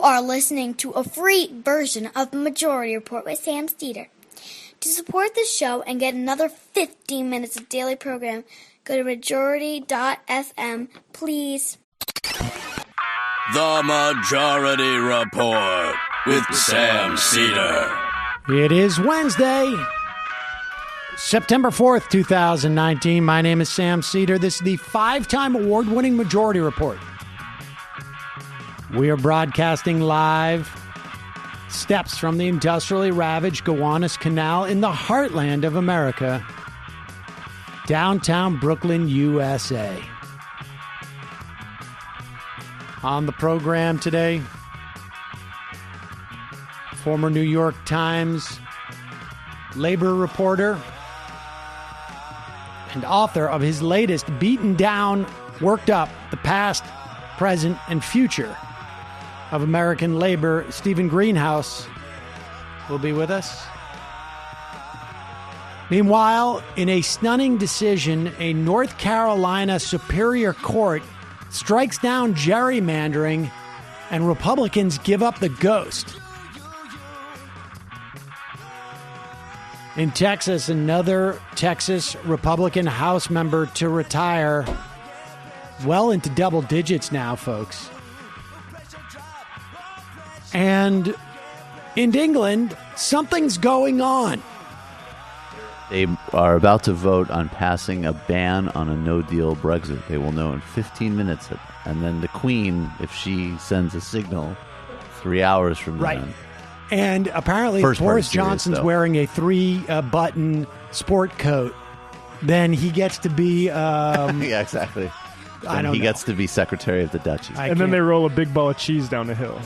are listening to a free version of Majority Report with Sam Steeder. To support the show and get another 15 minutes of daily program, go to majority.fm, please. The Majority Report with Sam Steeder. It is Wednesday, September 4th, 2019. My name is Sam Steeder. This is the 5-time award-winning Majority Report. We are broadcasting live steps from the industrially ravaged Gowanus Canal in the heartland of America, downtown Brooklyn, USA. On the program today, former New York Times labor reporter and author of his latest Beaten Down, Worked Up, The Past, Present, and Future of American Labor, Stephen Greenhouse, will be with us. Meanwhile, in a stunning decision, a North Carolina Superior Court strikes down gerrymandering and Republicans give up the ghost. In Texas, another Texas Republican House member to retire, well into double digits now, folks. And in England, something's going on. They are about to vote on passing a ban on a no-deal Brexit. They will know in 15 minutes. And then the Queen, if she sends a signal 3 hours from then. Right. And apparently Boris Johnson's wearing a 3-button sport coat. Then he gets to be... yeah, exactly. He gets to be Secretary of the Duchy. And then they roll a big ball of cheese down the hill.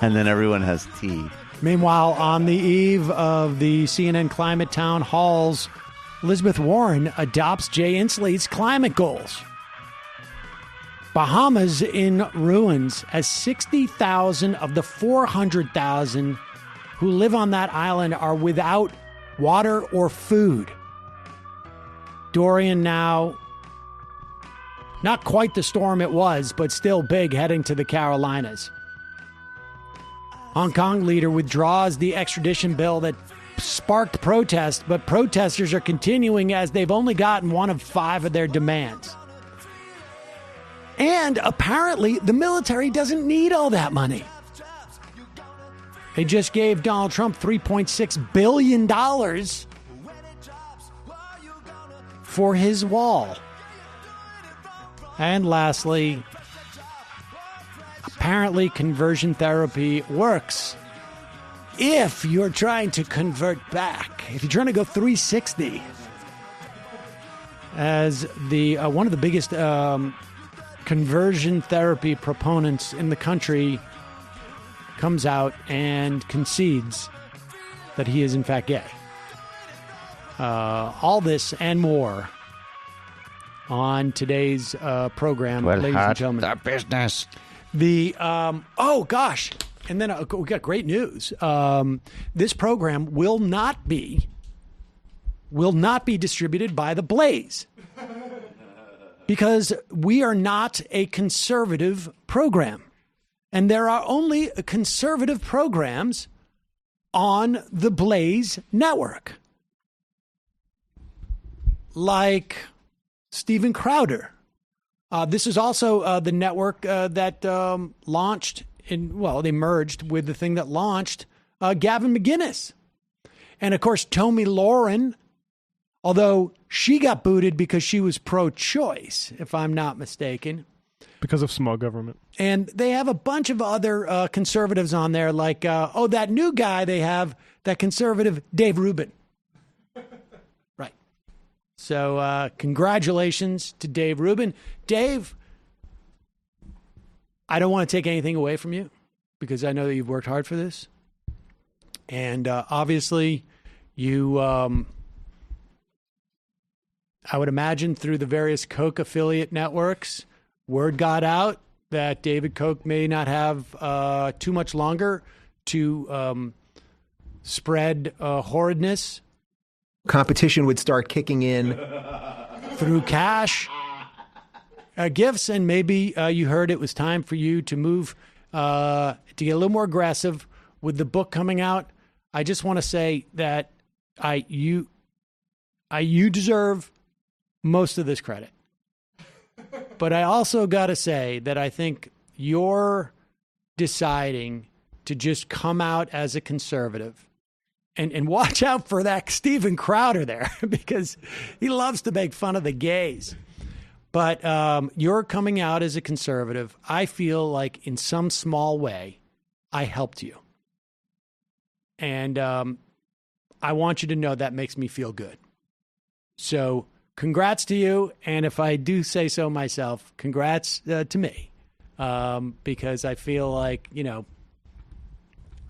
And then everyone has tea. Meanwhile, on the eve of the CNN climate town halls, Elizabeth Warren adopts Jay Inslee's climate goals. Bahamas in ruins as 60,000 of the 400,000 who live on that island are without water or food. Dorian now, not quite the storm it was, but still big, heading to the Carolinas. Hong Kong leader withdraws the extradition bill that sparked protest, but protesters are continuing as they've only gotten one of 5 of their demands. And apparently, the military doesn't need all that money. They just gave Donald Trump $3.6 billion for his wall. And lastly, apparently conversion therapy works if you're trying to convert back. If you're trying to go 360, as the one of the biggest conversion therapy proponents in the country comes out and concedes that he is in fact gay. All this and more on today's program, ladies and gentlemen. The business. Oh gosh, and then we got great news. This program will not be distributed by the Blaze because we are not a conservative program, and there are only conservative programs on the Blaze network, like Steven Crowder. This is also the network that launched they merged with the thing that launched Gavin McInnes. And of course, Tomi Lahren, although she got booted because she was pro-choice, if I'm not mistaken. Because of small government. And they have a bunch of other conservatives on there, like, that new guy they have, that conservative Dave Rubin. Right. So congratulations to Dave Rubin. Dave, I don't want to take anything away from you because I know that you've worked hard for this. And obviously you, I would imagine through the various Koch affiliate networks, word got out that David Koch may not have too much longer to spread horridness. Competition would start kicking in through cash gifts, and maybe you heard it was time for you to move to get a little more aggressive with the book coming out. I just want to say that you deserve most of this credit. But I also got to say that I think you're deciding to just come out as a conservative and watch out for that Steven Crowder there because he loves to make fun of the gays. But you're coming out as a conservative. I feel like in some small way, I helped you. And I want you to know that makes me feel good. So congrats to you. And if I do say so myself, congrats to me. Because I feel like,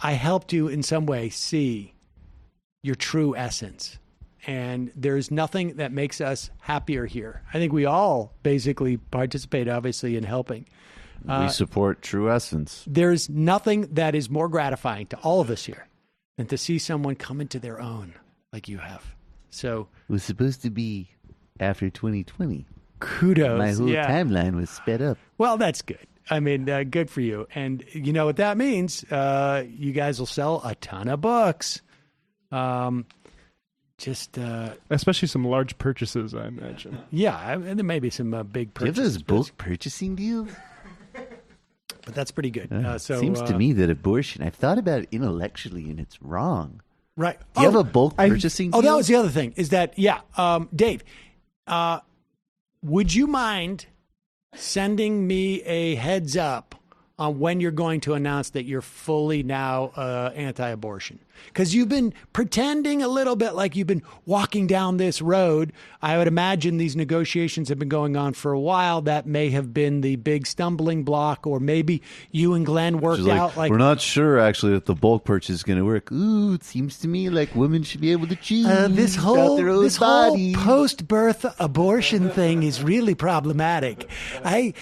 I helped you in some way see your true essence. And there's nothing that makes us happier here. I think we all basically participate, obviously, in helping. We support true essence. There's nothing that is more gratifying to all of us here than to see someone come into their own like you have. So it was supposed to be after 2020. Kudos. My whole timeline was sped up. Well, that's good. I mean, good for you. And you know what that means? You guys will sell a ton of books. Especially some large purchases, I imagine. Yeah, and there may be some big purchases. Do you have those bulk purchasing deals? But that's pretty good. Seems to me that abortion, I've thought about it intellectually, and it's wrong. Right. Do you have a bulk purchasing deal? Oh, that was the other thing, is that, Dave, would you mind sending me a heads up on when you're going to announce that you're fully now anti-abortion? Because you've been pretending a little bit like you've been walking down this road. I would imagine these negotiations have been going on for a while. That may have been the big stumbling block, or maybe you and Glenn worked out. We're not sure, actually, that the bulk purchase is going to work. Ooh, it seems to me like women should be able to choose this whole body. Post-birth abortion thing is really problematic. I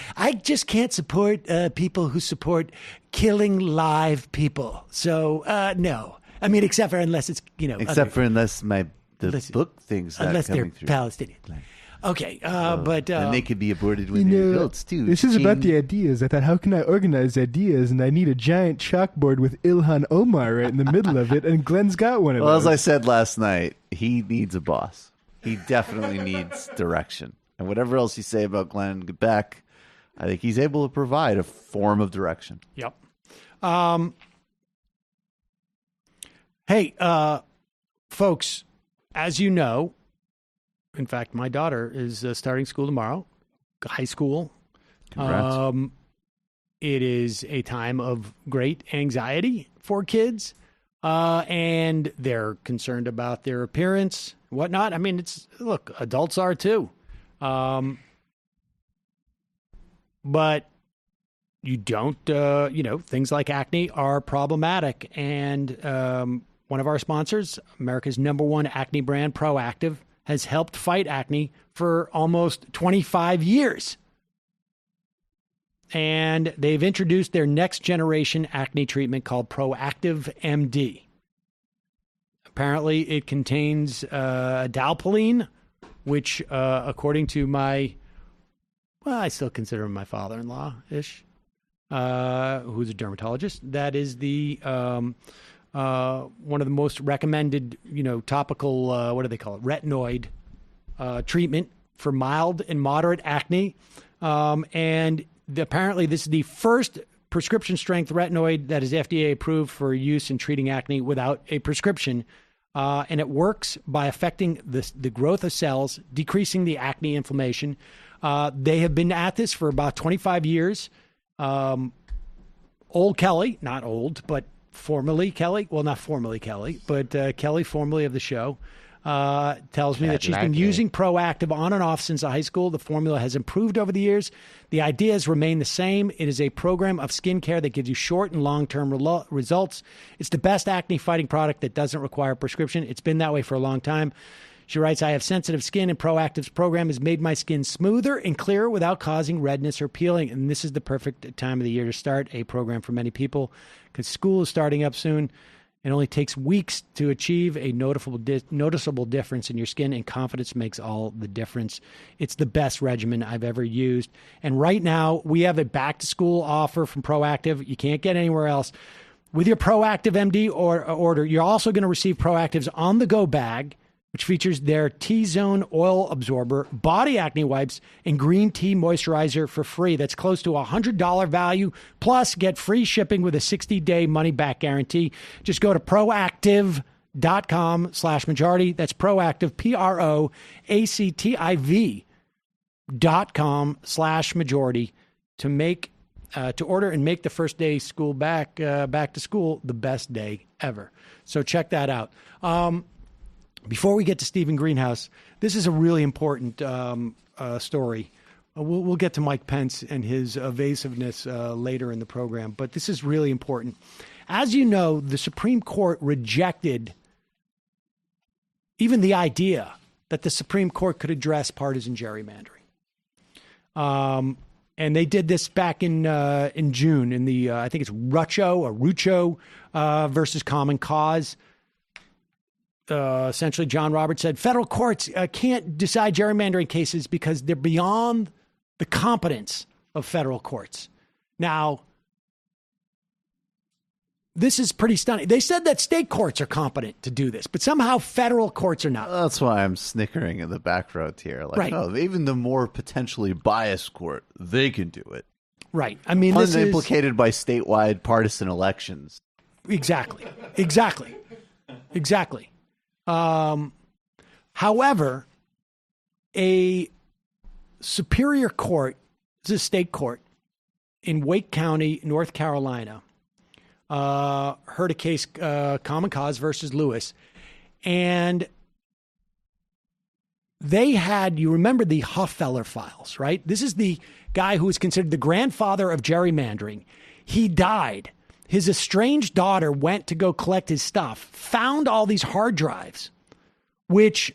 just can't support people who support killing live people. So, no. I mean, except for unless it's, unless the book things unless they're through. Palestinian. Okay, but and they could be aborted when they're adults too. This is about the ideas. I thought, how can I organize ideas? And I need a giant chalkboard with Ilhan Omar right in the middle of it, and Glenn's got one of those. Well, as I said last night, he needs a boss. He definitely needs direction. And whatever else you say about Glenn Beck, I think he's able to provide a form of direction. Yep. Hey, folks, as you know, in fact, my daughter is starting school tomorrow, high school. Congrats. It is a time of great anxiety for kids, and they're concerned about their appearance, whatnot. I mean, look, adults are too. But you don't, things like acne are problematic. And one of our sponsors, America's #1 acne brand, Proactiv, has helped fight acne for almost 25 years. And they've introduced their next generation acne treatment called Proactiv MD. Apparently, it contains dalpolene, which, according to I still consider him my father-in-law-ish, who's a dermatologist. That is the one of the most recommended, topical, what do they call it, retinoid treatment for mild and moderate acne. And apparently this is the first prescription-strength retinoid that is FDA approved for use in treating acne without a prescription. And it works by affecting the growth of cells, decreasing the acne inflammation. They have been at this for about 25 years. Old Kelly, not old, but formerly Kelly. Well, not formerly Kelly, but Kelly, formerly of the show, tells me that she's been using Proactiv on and off since high school. The formula has improved over the years. The ideas remain the same. It is a program of skincare that gives you short and long-term results. It's the best acne-fighting product that doesn't require a prescription. It's been that way for a long time. She writes, I have sensitive skin, and Proactiv's program has made my skin smoother and clearer without causing redness or peeling. And this is the perfect time of the year to start a program for many people because school is starting up soon. It only takes weeks to achieve a noticeable difference in your skin, and confidence makes all the difference. It's the best regimen I've ever used. And right now, we have a back-to-school offer from Proactiv. You can't get anywhere else. With your Proactiv MD order, you're also going to receive Proactiv's on-the-go bag, which features their T-Zone oil absorber, body acne wipes, and green tea moisturizer for free. That's close to a $100 value. Plus, get free shipping with a 60-day money-back guarantee. Just go to proactiv.com/majority. That's Proactiv, proactiv.com/majority to order and make the first day school back to school the best day ever. So check that out. Before we get to Stephen Greenhouse, this is a really important story. We'll get to Mike Pence and his evasiveness later in the program, but this is really important. As you know, the Supreme Court rejected even the idea that the Supreme Court could address partisan gerrymandering. And they did this back in June in the, I think it's Rucho versus Common Cause. Essentially, John Roberts said federal courts can't decide gerrymandering cases because they're beyond the competence of federal courts. Now, this is pretty stunning. They said that state courts are competent to do this, but somehow federal courts are not. That's why I'm snickering in the back row here. Like, right. Oh, even the more potentially biased court, they can do it. Right. I mean, this is unimplicated by statewide partisan elections. Exactly. However, a superior court, this is a state court in Wake County, North Carolina, heard a case, Common Cause versus Lewis, and they had, you remember the Hoffeller files, right? This is the guy who is considered the grandfather of gerrymandering. He died. His estranged daughter went to go collect his stuff, found all these hard drives, which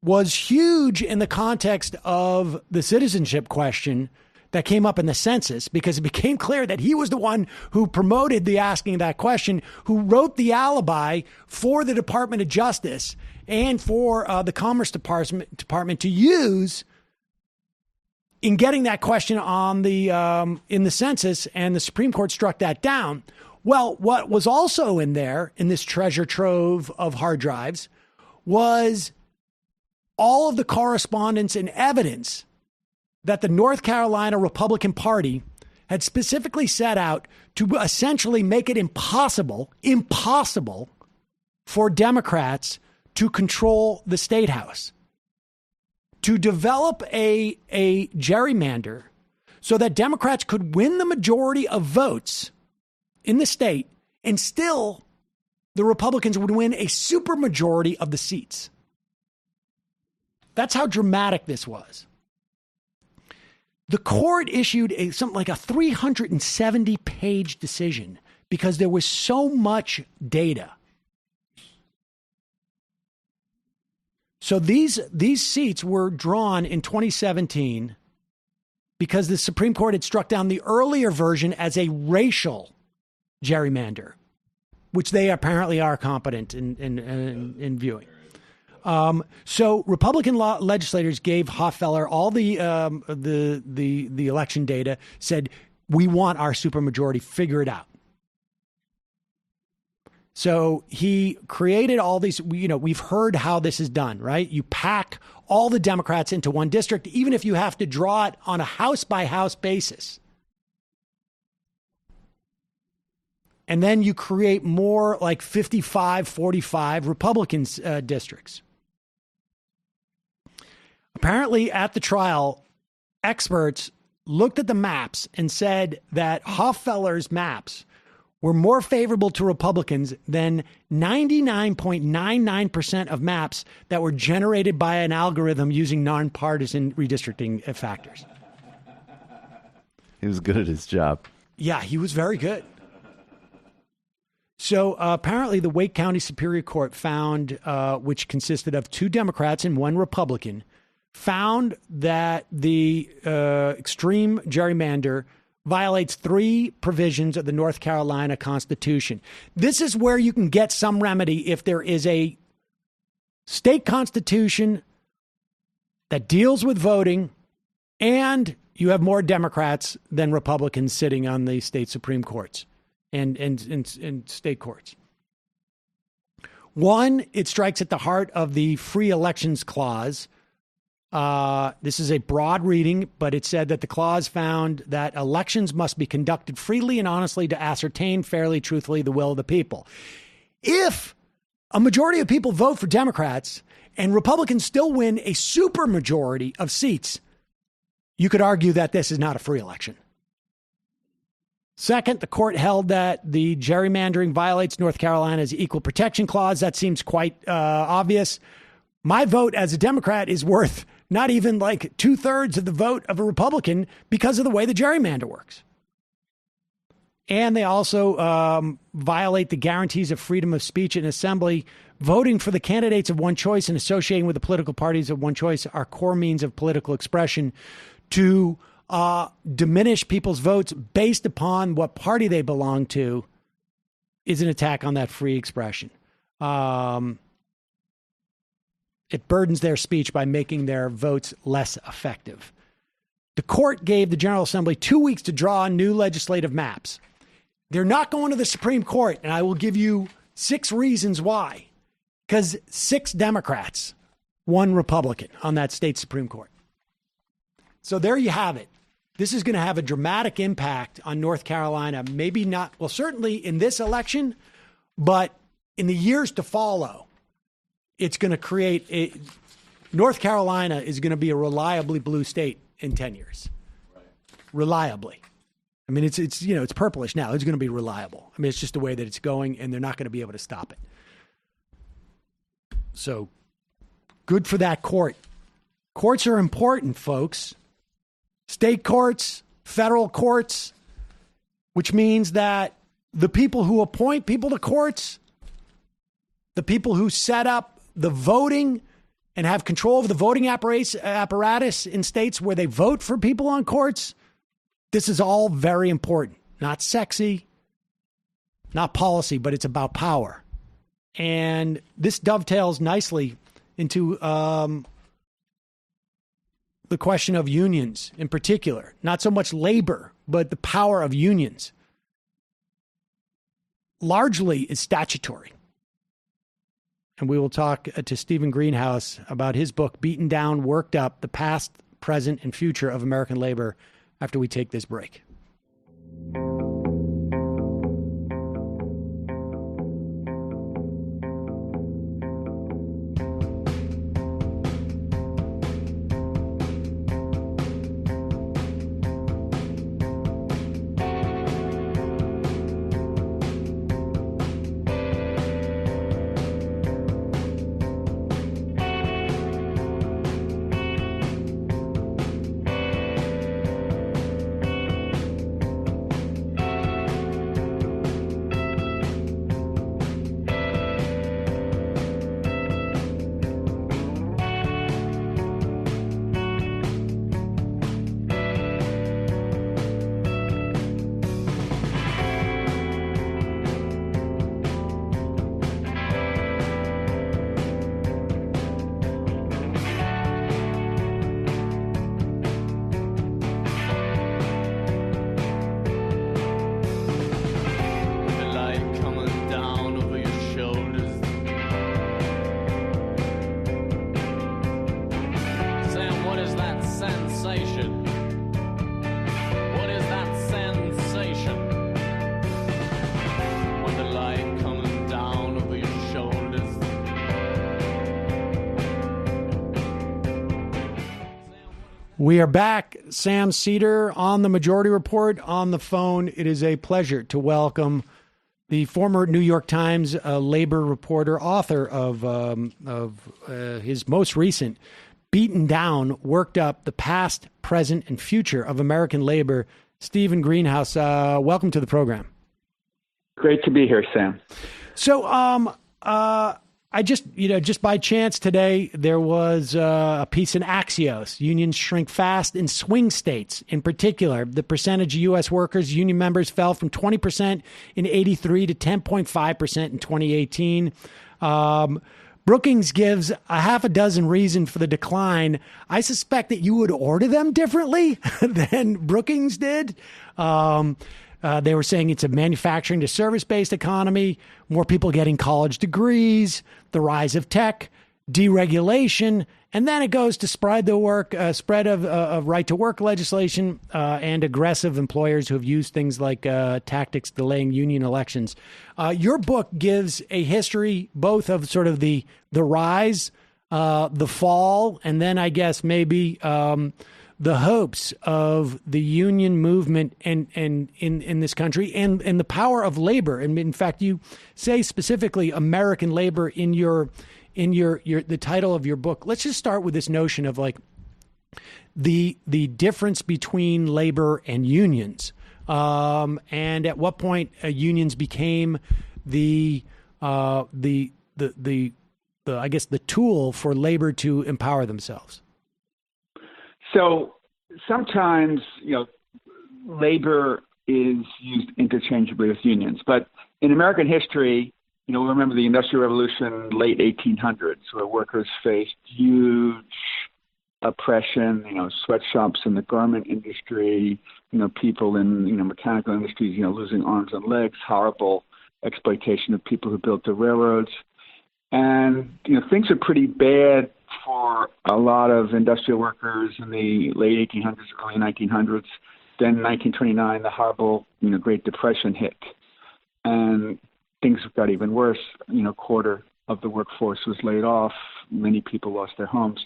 was huge in the context of the citizenship question that came up in the census, because it became clear that he was the one who promoted the asking of that question, who wrote the alibi for the Department of Justice and for the Commerce Department to use in getting that question on the in the census, and the Supreme Court struck that down. Well, what was also in there, in this treasure trove of hard drives, was all of the correspondence and evidence that the North Carolina Republican Party had specifically set out to essentially make it impossible for Democrats to control the state house, to develop a gerrymander so that Democrats could win the majority of votes in the state, and still the Republicans would win a supermajority of the seats. That's how dramatic this was. The court issued something like a 370-page decision because there was so much data. So these seats were drawn in 2017 because the Supreme Court had struck down the earlier version as a racial gerrymander, which they apparently are competent in viewing. So Republican legislators gave Hoffeller all the election data, said, we want our supermajority, figure it out. So he created all these, we've heard how this is done, right? You pack all the Democrats into one district, even if you have to draw it on a house-by-house basis. And then you create more like 55-45 Republicans districts. Apparently at the trial, experts looked at the maps and said that Hoffeller's maps were more favorable to Republicans than 99.99% of maps that were generated by an algorithm using nonpartisan redistricting factors. He was good at his job. Yeah, he was very good. So apparently the Wake County Superior Court found, which consisted of 2 Democrats and 1 Republican, found that the extreme gerrymander violates 3 provisions of the North Carolina Constitution. This is where you can get some remedy if there is a state constitution that deals with voting and you have more Democrats than Republicans sitting on the state Supreme Courts and state courts. One, it strikes at the heart of the Free Elections Clause. This is a broad reading, but it said that the clause found that elections must be conducted freely and honestly to ascertain fairly, truthfully, the will of the people. If a majority of people vote for Democrats and Republicans still win a supermajority of seats, you could argue that this is not a free election. Second, the court held that the gerrymandering violates North Carolina's Equal Protection Clause. That seems quite obvious. My vote as a Democrat is worth not even like 2/3 of the vote of a Republican because of the way the gerrymander works. And they also violate the guarantees of freedom of speech and assembly. Voting for the candidates of one choice and associating with the political parties of one choice are core means of political expression. To diminish people's votes based upon what party they belong to is an attack on that free expression. It burdens their speech by making their votes less effective. The court gave the General Assembly 2 weeks to draw new legislative maps. They're not going to the Supreme Court, and I will give you 6 reasons why. Because 6 Democrats, 1 Republican on that state Supreme Court. So there you have it. This is going to have a dramatic impact on North Carolina. Maybe not, well, certainly in this election, but in the years to follow, it's going to create North Carolina is going to be a reliably blue state in 10 years. Right. Reliably. I mean, it's it's purplish now. It's going to be reliable. I mean, it's just the way that it's going, and they're not going to be able to stop it. So good for that court. Courts are important, folks. State courts, federal courts, which means that the people who appoint people to courts, the people who set up the voting and have control of the voting apparatus in states where they vote for people on courts, this is all very important. Not sexy, not policy, but it's about power. And this dovetails nicely into the question of unions in particular, not so much labor, but the power of unions largely is statutory. And we will talk to Stephen Greenhouse about his book, Beaten Down, Worked Up, The Past, Present, and Future of American Labor after we take this break. We are back. Sam Seder on the Majority Report on the phone. It is a pleasure to welcome the former New York Times labor reporter, author of his most recent Beaten Down, Worked Up, The Past, Present, and Future of American Labor, Stephen Greenhouse. Welcome to the program. Great to be here, Sam. So I just by chance today, there was a piece in Axios. Unions shrink fast in swing states. In particular, the percentage of U.S. workers, union members fell from 20% in 83 to 10.5% in 2018. Brookings gives a half a dozen reasons for the decline. I suspect that you would order them differently than Brookings did. They were saying it's a manufacturing to service-based economy, more people getting college degrees, the rise of tech, deregulation, and then it goes to spread of right-to-work legislation and aggressive employers who have used things like tactics delaying union elections. Your book gives a history both of sort of the rise, the fall, and then I guess maybe the hopes of the union movement and in this country and the power of labor. And in fact, you say specifically American labor in the title of your book. Let's just start with this notion of like the difference between labor and unions, and at what point unions became the I guess the tool for labor to empower themselves. So sometimes, labor is used interchangeably with unions. But in American history, we remember the Industrial Revolution, late 1800s, where workers faced huge oppression, sweatshops in the garment industry, people in, mechanical industries, losing arms and legs, horrible exploitation of people who built the railroads. And, things are pretty bad for a lot of industrial workers in the late 1800s, early 1900s. Then in 1929, the horrible, Great Depression hit. And things got even worse. A quarter of the workforce was laid off. Many people lost their homes.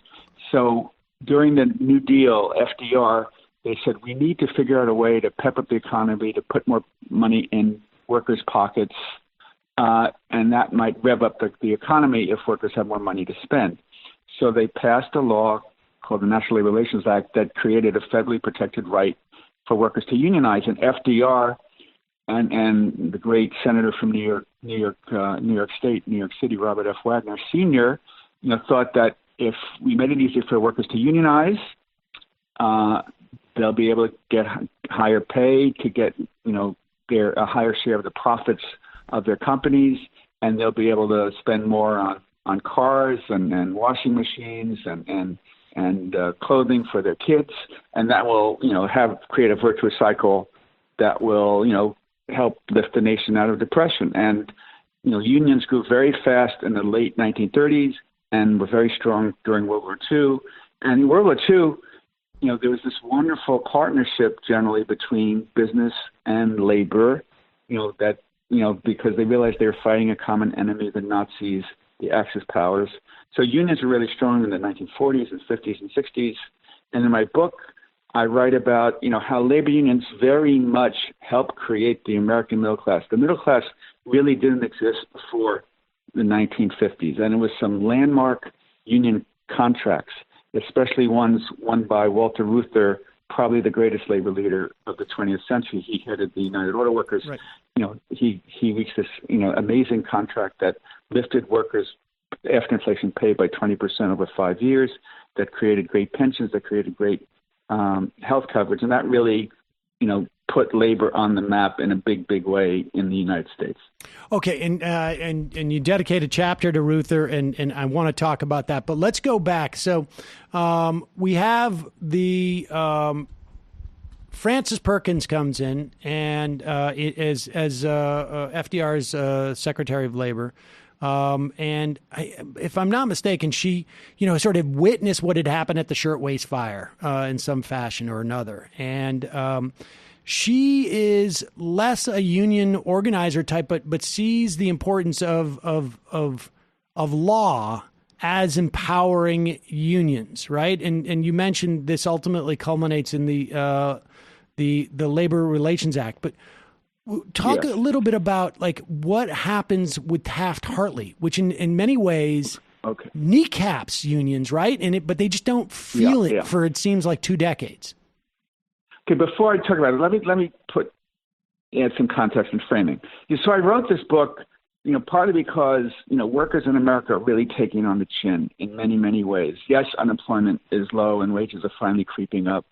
So during the New Deal, FDR, they said, we need to figure out a way to pep up the economy, to put more money in workers' pockets, and that might rev up the economy if workers have more money to spend. So they passed a law called the National Labor Relations Act that created a federally protected right for workers to unionize. And FDR and the great senator from New York City, Robert F. Wagner Sr., thought that if we made it easier for workers to unionize, they'll be able to get higher pay, to get a higher share of the profits of their companies, and they'll be able to spend more on cars and washing machines and clothing for their kids, and that will create a virtuous cycle that will help lift the nation out of depression. And unions grew very fast in the late 1930s and were very strong during World War II. And in World War II, there was this wonderful partnership generally between business and labor, because they realized they were fighting a common enemy, the Nazis, the Axis powers. So unions were really strong in the 1940s and 50s and 60s. And in my book, I write about, how labor unions very much helped create the American middle class. The middle class really didn't exist before the 1950s. And it was some landmark union contracts, especially ones won by Walter Reuther, probably the greatest labor leader of the 20th century. He headed the United Auto Workers. Right. He reached this, amazing contract that lifted workers after inflation pay by 20% over 5 years, that created great pensions, that created great health coverage. And that really, put labor on the map in a big, big way in the United States. Okay. And you dedicate a chapter to Reuther, and I want to talk about that, but let's go back. So we have the Francis Perkins comes in and as FDR's Secretary of Labor. And if I'm not mistaken, she, sort of witnessed what had happened at the Shirtwaist Fire in some fashion or another. And she is less a union organizer type, but sees the importance of law as empowering unions, right? And you mentioned this ultimately culminates in the Labor Relations Act, but talk a little bit about like what happens with Taft-Hartley, which in many ways kneecaps unions, right? But they just don't feel it for, it seems like, 2 decades. Okay, before I talk about it, let me add some context and framing. So I wrote this book partly because, workers in America are really taking on the chin in many, many ways. Yes, unemployment is low and wages are finally creeping up.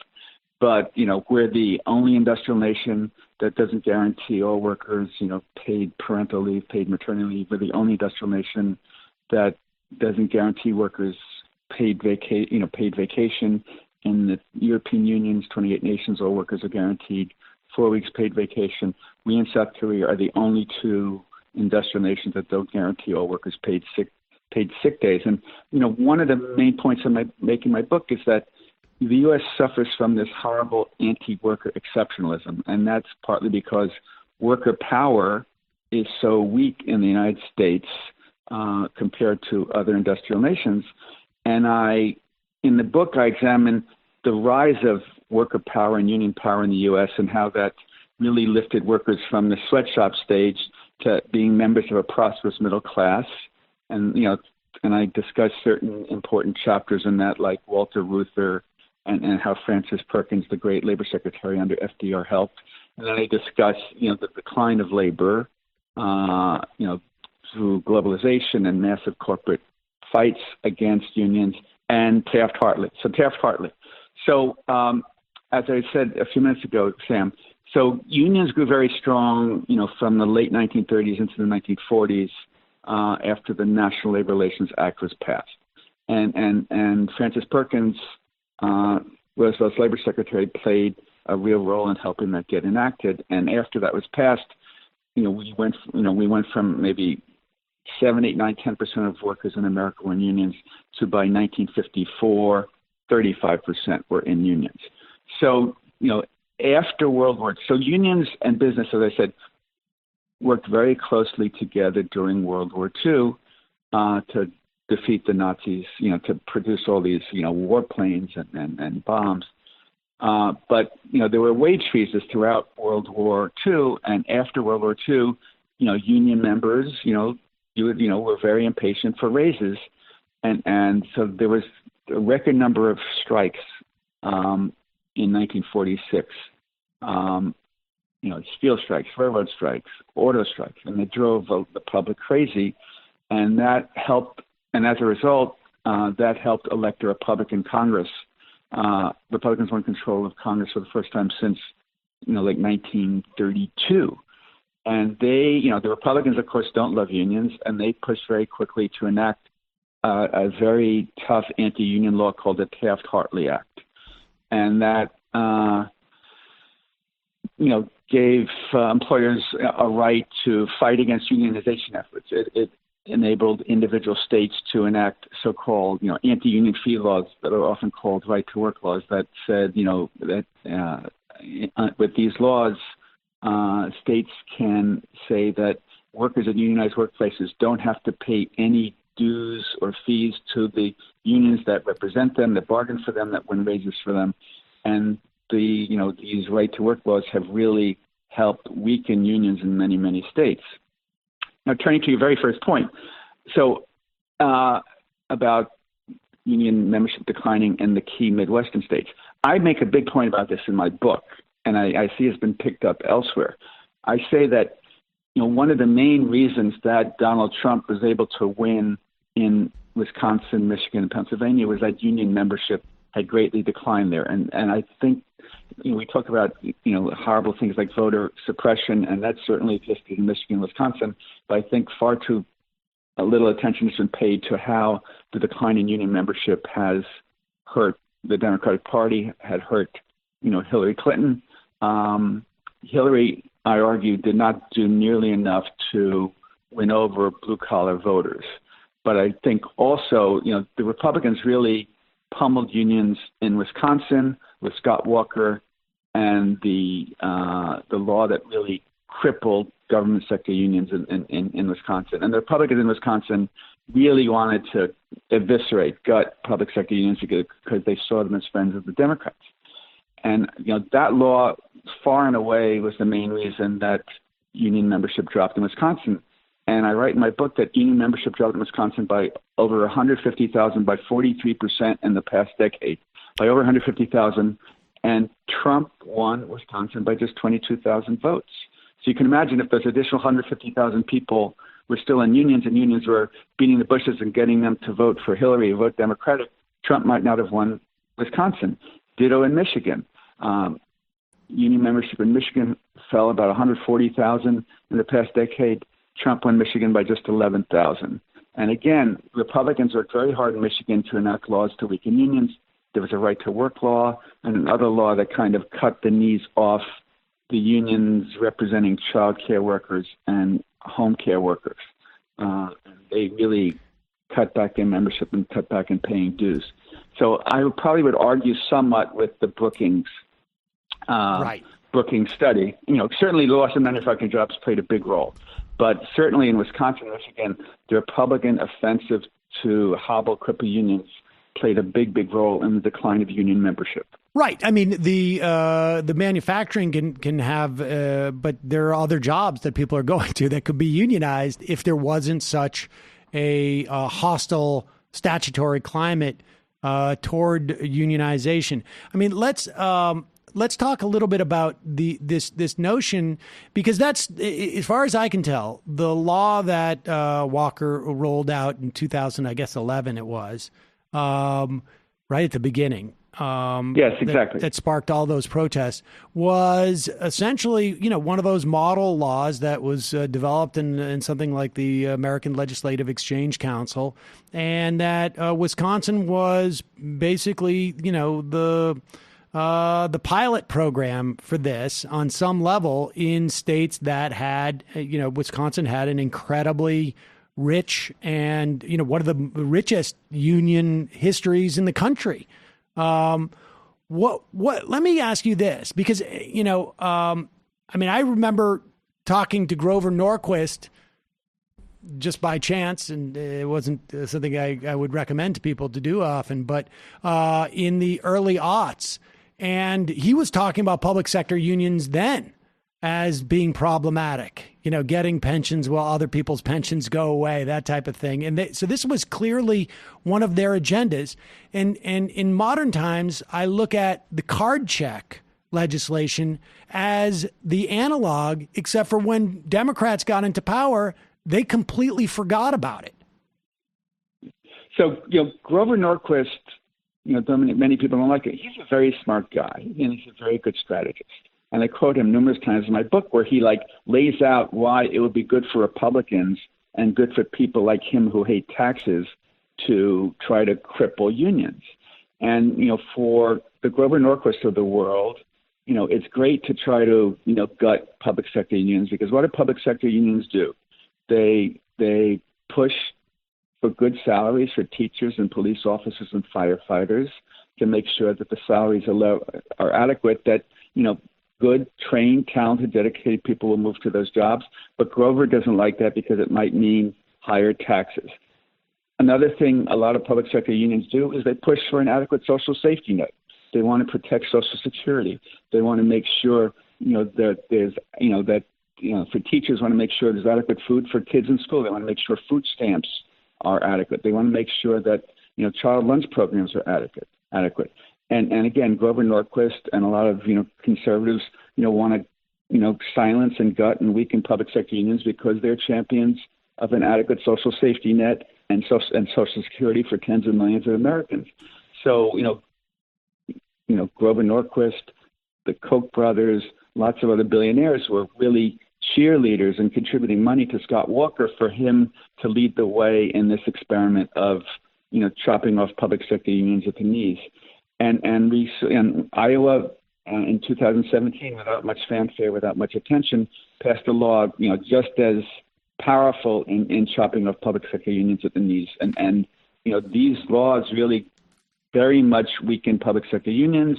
But, we're the only industrial nation that doesn't guarantee all workers, paid parental leave, paid maternity leave. We're the only industrial nation that doesn't guarantee workers paid vacation. In the European Union's 28 nations, all workers are guaranteed 4 weeks paid vacation. We in South Korea are the only two industrial nations that don't guarantee all workers paid sick days. And, one of the main points I'm making in my book is that the U.S. suffers from this horrible anti-worker exceptionalism, and that's partly because worker power is so weak in the United States compared to other industrial nations. And in the book, I examine the rise of worker power and union power in the U.S. and how that really lifted workers from the sweatshop stage to being members of a prosperous middle class. And, and I discuss certain important chapters in that, like Walter Reuther and how Francis Perkins, the great labor secretary under FDR, helped. And then I discuss, the decline of labor, through globalization and massive corporate fights against unions, and Taft-Hartley. So, as I said a few minutes ago, Sam, so unions grew very strong, from the late 1930s into the 1940s after the National Labor Relations Act was passed. And Francis Perkins, Roosevelt's labor secretary, played a real role in helping that get enacted. And after that was passed, we went from maybe 7, 8, 9, 10% of workers in America were in unions to by 1954, 35% were in unions. So, after World War II, so unions and business, as I said, worked very closely together during World War II to defeat the Nazis, to produce all these, warplanes and bombs. But, there were wage freezes throughout World War II, and after World War II, union members, were very impatient for raises. And so there was a record number of strikes in 1946, steel strikes, railroad strikes, auto strikes, and they drove the public crazy. And that helped, and as a result, that helped elect a Republican Congress. Republicans were in control of Congress for the first time since, 1932. And they, the Republicans, of course, don't love unions, and they pushed very quickly to enact a very tough anti-union law called the Taft-Hartley Act. And that, gave employers a right to fight against unionization efforts. It enabled individual states to enact so-called, anti-union fee laws that are often called right-to-work laws that said, that with these laws, states can say that workers at unionized workplaces don't have to pay any dues or fees to the unions that represent them, that bargain for them, that win wages for them. And these right-to-work laws have really helped weaken unions in many, many states. Now, turning to your very first point, so about union membership declining in the key Midwestern states, I make a big point about this in my book, and I see it's been picked up elsewhere. I say that one of the main reasons that Donald Trump was able to win in Wisconsin, Michigan, and Pennsylvania was that union membership had greatly declined there. And I think we talk about horrible things like voter suppression, and that certainly existed in Michigan and Wisconsin, but I think far too little attention has been paid to how the decline in union membership has hurt the Democratic Party, had hurt Hillary Clinton. Hillary, I argue, did not do nearly enough to win over blue-collar voters. But I think also, the Republicans really pummeled unions in Wisconsin with Scott Walker and the law that really crippled government sector unions in Wisconsin. And the Republicans in Wisconsin really wanted to eviscerate, gut public sector unions because they saw them as friends of the Democrats. And, that law far and away was the main reason that union membership dropped in Wisconsin. And I write in my book that union membership dropped in Wisconsin by over 150,000, by 43% in the past decade, by over 150,000. And Trump won Wisconsin by just 22,000 votes. So you can imagine if those additional 150,000 people were still in unions and unions were beating the bushes and getting them to vote for Hillary, vote Democratic, Trump might not have won Wisconsin. Ditto in Michigan. Union membership in Michigan fell about 140,000 in the past decade. Trump won Michigan by just 11,000. And again, Republicans worked very hard in Michigan to enact laws to weaken unions. There was a right to work law and another law that kind of cut the knees off the unions representing child care workers and home care workers. They really cut back in membership and cut back in paying dues. So I probably would argue somewhat with the Brookings Brookings study. Certainly the loss of manufacturing jobs played a big role. But certainly in Wisconsin and Michigan, the Republican offensive to hobble, cripple unions played a big, big role in the decline of union membership. Right. I mean, the manufacturing can have, but there are other jobs that people are going to that could be unionized if there wasn't such a hostile statutory climate toward unionization. I mean, let's talk a little bit about this notion, because that's, as far as I can tell, the law that Walker rolled out in 2011 it was, right at the beginning. Yes, exactly. That sparked all those protests was essentially, one of those model laws that was developed in something like the American Legislative Exchange Council, and that Wisconsin was basically, the pilot program for this on some level in states that had, Wisconsin had an incredibly rich and, one of the richest union histories in the country. Let me ask you this, because, I remember talking to Grover Norquist just by chance, and it wasn't something I would recommend to people to do often, but in the early aughts, and he was talking about public sector unions then as being problematic, getting pensions while other people's pensions go away, that type of thing. And so this was clearly one of their agendas. And in modern times, I look at the card check legislation as the analog, except for when Democrats got into power, they completely forgot about it. So, Grover Norquist, many people don't like it. He's a very smart guy, and he's a very good strategist. And I quote him numerous times in my book where he lays out why it would be good for Republicans and good for people like him who hate taxes to try to cripple unions. And, for the Grover Norquist of the world, it's great to try to, gut public sector unions, because what do public sector unions do? They push for good salaries for teachers and police officers and firefighters to make sure that the salaries are adequate, that, good, trained, talented, dedicated people will move to those jobs. But Grover doesn't like that because it might mean higher taxes. Another thing a lot of public sector unions do is they push for an adequate social safety net. They want to protect Social Security. They want to make sure, that there's, for teachers, want to make sure there's adequate food for kids in school. They want to make sure food stamps are adequate. They want to make sure that, child lunch programs are adequate. And again, Grover Norquist and a lot of, conservatives, want to, silence and gut and weaken public sector unions because they're champions of an adequate social safety net and Social Security for tens of millions of Americans. So, Grover Norquist, the Koch brothers, lots of other billionaires were really cheerleaders and contributing money to Scott Walker for him to lead the way in this experiment of, chopping off public sector unions at the knees. And we in Iowa in 2017, without much fanfare, without much attention, passed a law, just as powerful in chopping off public sector unions at the knees. And these laws really very much weaken public sector unions,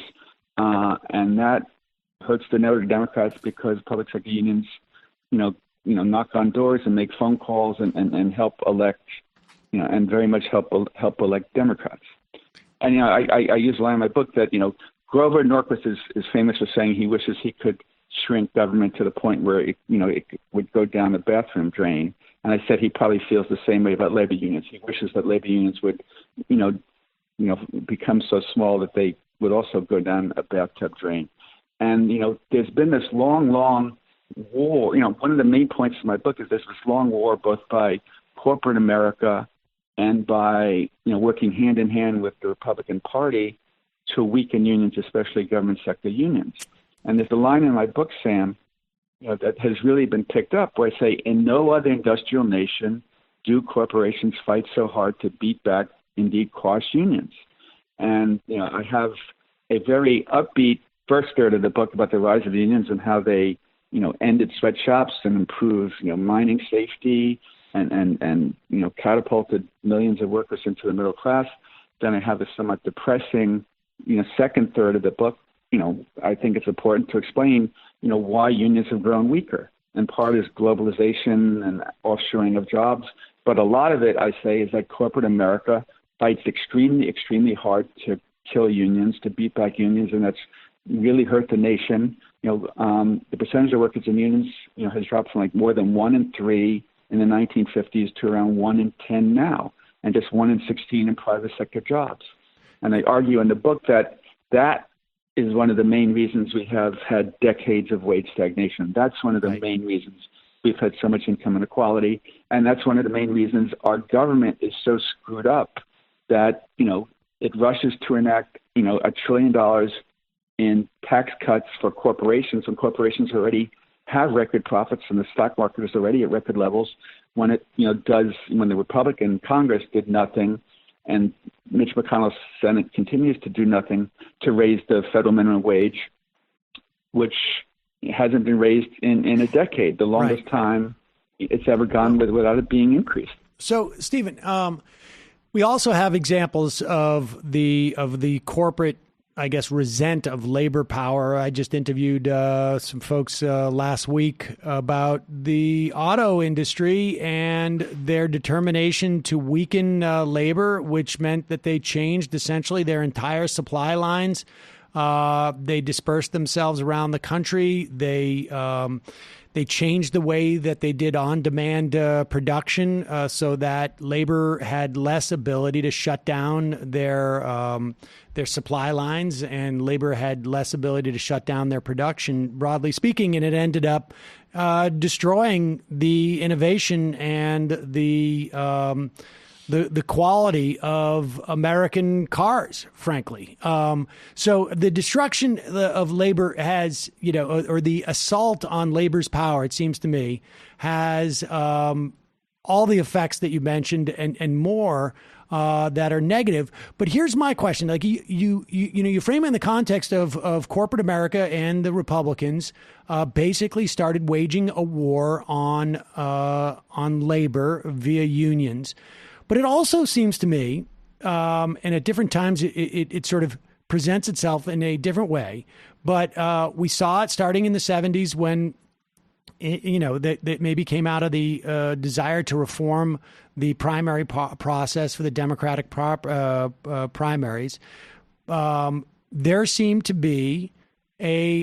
and that hurts the note of Democrats because public sector unions, knock on doors and make phone calls and help elect, and very much help elect Democrats. And, I use a line in my book that, Grover Norquist is famous for saying he wishes he could shrink government to the point where, it would go down the bathroom drain. And I said he probably feels the same way about labor unions. He wishes that labor unions would, become so small that they would also go down a bathtub drain. And, there's been this long war, one of the main points of my book is there's this long war both by corporate America and by, working hand in hand with the Republican Party to weaken unions, especially government sector unions. And there's a line in my book, Sam, that has really been picked up where I say, in no other industrial nation do corporations fight so hard to beat back, indeed, quash unions. And, I have a very upbeat first third of the book about the rise of the unions and how they, ended sweatshops and improved, mining safety and catapulted millions of workers into the middle class. Then I have a somewhat depressing, second third of the book. I think it's important to explain, why unions have grown weaker. And part is globalization and offshoring of jobs. But a lot of it, I say, is that corporate America fights extremely, extremely hard to kill unions, to beat back unions, and that's really hurt the nation. The percentage of workers in unions, has dropped from like more than 1 in 3 in the 1950s to around 1 in 10 now, and just 1 in 16 in private sector jobs. And I argue in the book that is one of the main reasons we have had decades of wage stagnation. That's one of the main reasons we've had so much income inequality, and that's one of the main reasons our government is so screwed up that, it rushes to enact, $1 trillion in tax cuts for corporations when corporations already have record profits and the stock market is already at record levels, when it, when the Republican Congress did nothing and Mitch McConnell's Senate continues to do nothing to raise the federal minimum wage, which hasn't been raised in a decade, the longest time it's ever gone without it being increased. So, Stephen, we also have examples of the corporate, I guess, resent of labor power. I just interviewed some folks last week about the auto industry and their determination to weaken labor, which meant that they changed essentially their entire supply lines. They dispersed themselves around the country. They changed the way that they did on-demand production so that labor had less ability to shut down their supply lines, and labor had less ability to shut down their production, broadly speaking, and it ended up destroying the innovation and the quality of American cars, frankly. So the destruction of labor has, or the assault on labor's power, it seems to me, has all the effects that you mentioned and more that are negative. But here's my question: like you frame it in the context of corporate America and the Republicans basically started waging a war on labor via unions. But it also seems to me, and at different times it sort of presents itself in a different way. But we saw it starting in the 70s when, that maybe came out of the desire to reform the primary process for the Democratic primaries. There seemed to be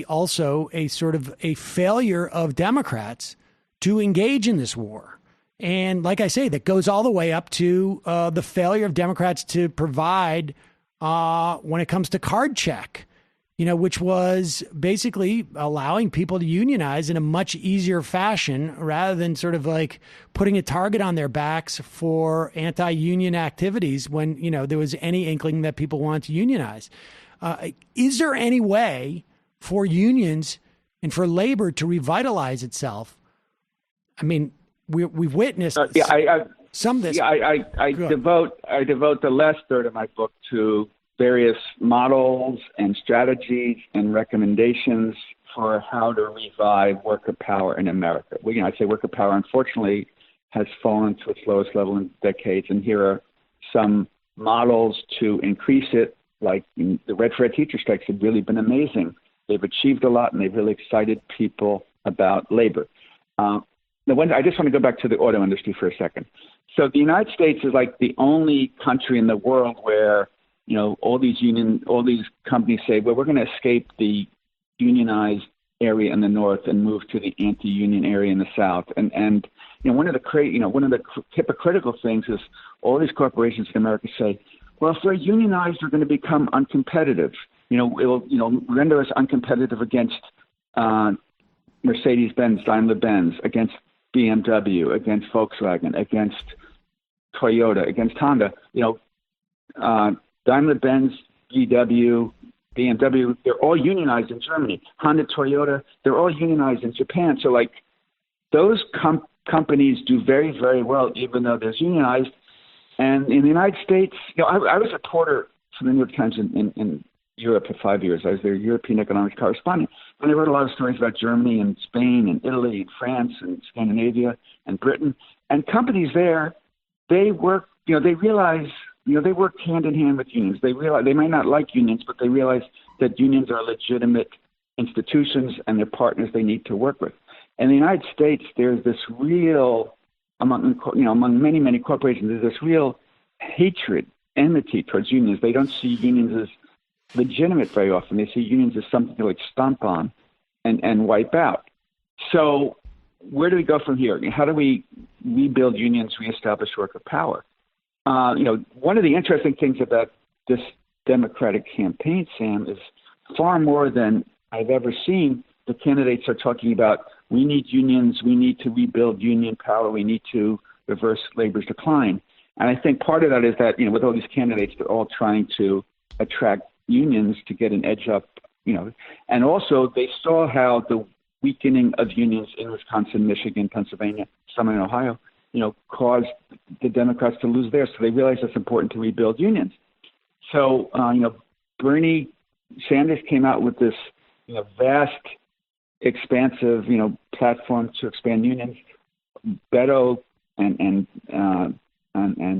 also a sort of a failure of Democrats to engage in this war. And like I say, that goes all the way up to the failure of Democrats to provide when it comes to card check, which was basically allowing people to unionize in a much easier fashion rather than sort of like putting a target on their backs for anti-union activities when, there was any inkling that people wanted to unionize. Is there any way for unions and for labor to revitalize itself? I mean, we've witnessed some of this. I devote the last third of my book to various models and strategies and recommendations for how to revive worker power in America. I say worker power, unfortunately, has fallen to its lowest level in decades, and here are some models to increase it. Like the Red for Ed teacher strikes have really been amazing. They've achieved a lot, and they've really excited people about labor. I just want to go back to the auto industry for a second. So the United States is like the only country in the world where, all these companies say, well, we're going to escape the unionized area in the north and move to the anti-union area in the south. And one of the hypocritical things is all these corporations in America say, well, if we're unionized, we're going to become uncompetitive. It will, render us uncompetitive against Mercedes-Benz, Daimler-Benz, against BMW, against Volkswagen, against Toyota, against Honda. Daimler-Benz, VW, BMW, they're all unionized in Germany. Honda, Toyota, they're all unionized in Japan. So, like, those companies do very, very well, even though they're unionized. And in the United States, I was a reporter for the New York Times in Europe for 5 years. I was their European economics correspondent. And I wrote a lot of stories about Germany and Spain and Italy and France and Scandinavia and Britain. And companies there, they work, they realize, they work hand in hand with unions. They realize they might not like unions, but they realize that unions are legitimate institutions and they're partners they need to work with. In the United States, there's this real, among many, many corporations, there's this real hatred, enmity towards unions. They don't see unions as legitimate very often. They see unions as something to like stomp on and wipe out. So where do we go from here? How do we rebuild unions, reestablish worker power? One of the interesting things about this Democratic campaign, Sam, is far more than I've ever seen. The candidates are talking about, we need unions, we need to rebuild union power, we need to reverse labor's decline. And I think part of that is that, with all these candidates, they're all trying to attract unions to get an edge up, and also they saw how the weakening of unions in Wisconsin, Michigan, Pennsylvania, some in Ohio, caused the Democrats to lose theirs. So they realized it's important to rebuild unions. So, Bernie Sanders came out with this, vast, expansive, platform to expand unions. Beto and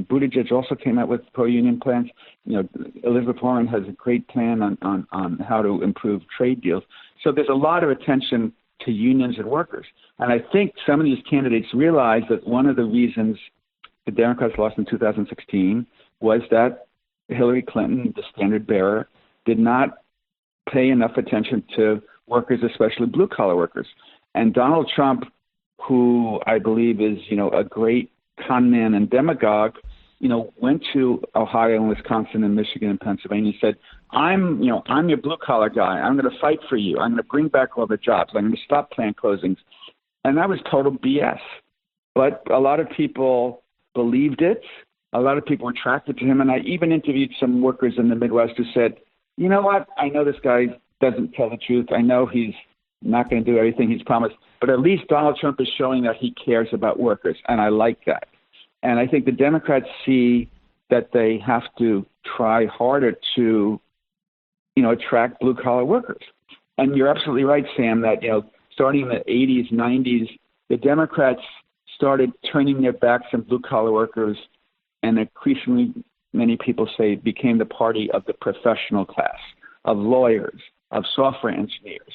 Buttigieg also came out with pro-union plans. Elizabeth Warren has a great plan on how to improve trade deals. So there's a lot of attention to unions and workers. And I think some of these candidates realize that one of the reasons the Democrats lost in 2016 was that Hillary Clinton, the standard bearer, did not pay enough attention to workers, especially blue-collar workers. And Donald Trump, who I believe is, a great con man and demagogue, went to Ohio and Wisconsin and Michigan and Pennsylvania and said, I'm your blue-collar guy. I'm going to fight for you. I'm going to bring back all the jobs. I'm going to stop plant closings. And that was total BS. But a lot of people believed it. A lot of people were attracted to him. And I even interviewed some workers in the Midwest who said, you know what? I know this guy doesn't tell the truth. I know he's not going to do everything he's promised. But at least Donald Trump is showing that he cares about workers. And I like that. And I think the Democrats see that they have to try harder to, attract blue-collar workers. And you're absolutely right, Sam, that, starting in the 80s, 90s, the Democrats started turning their backs on blue-collar workers, and increasingly many people say became the party of the professional class, of lawyers, of software engineers,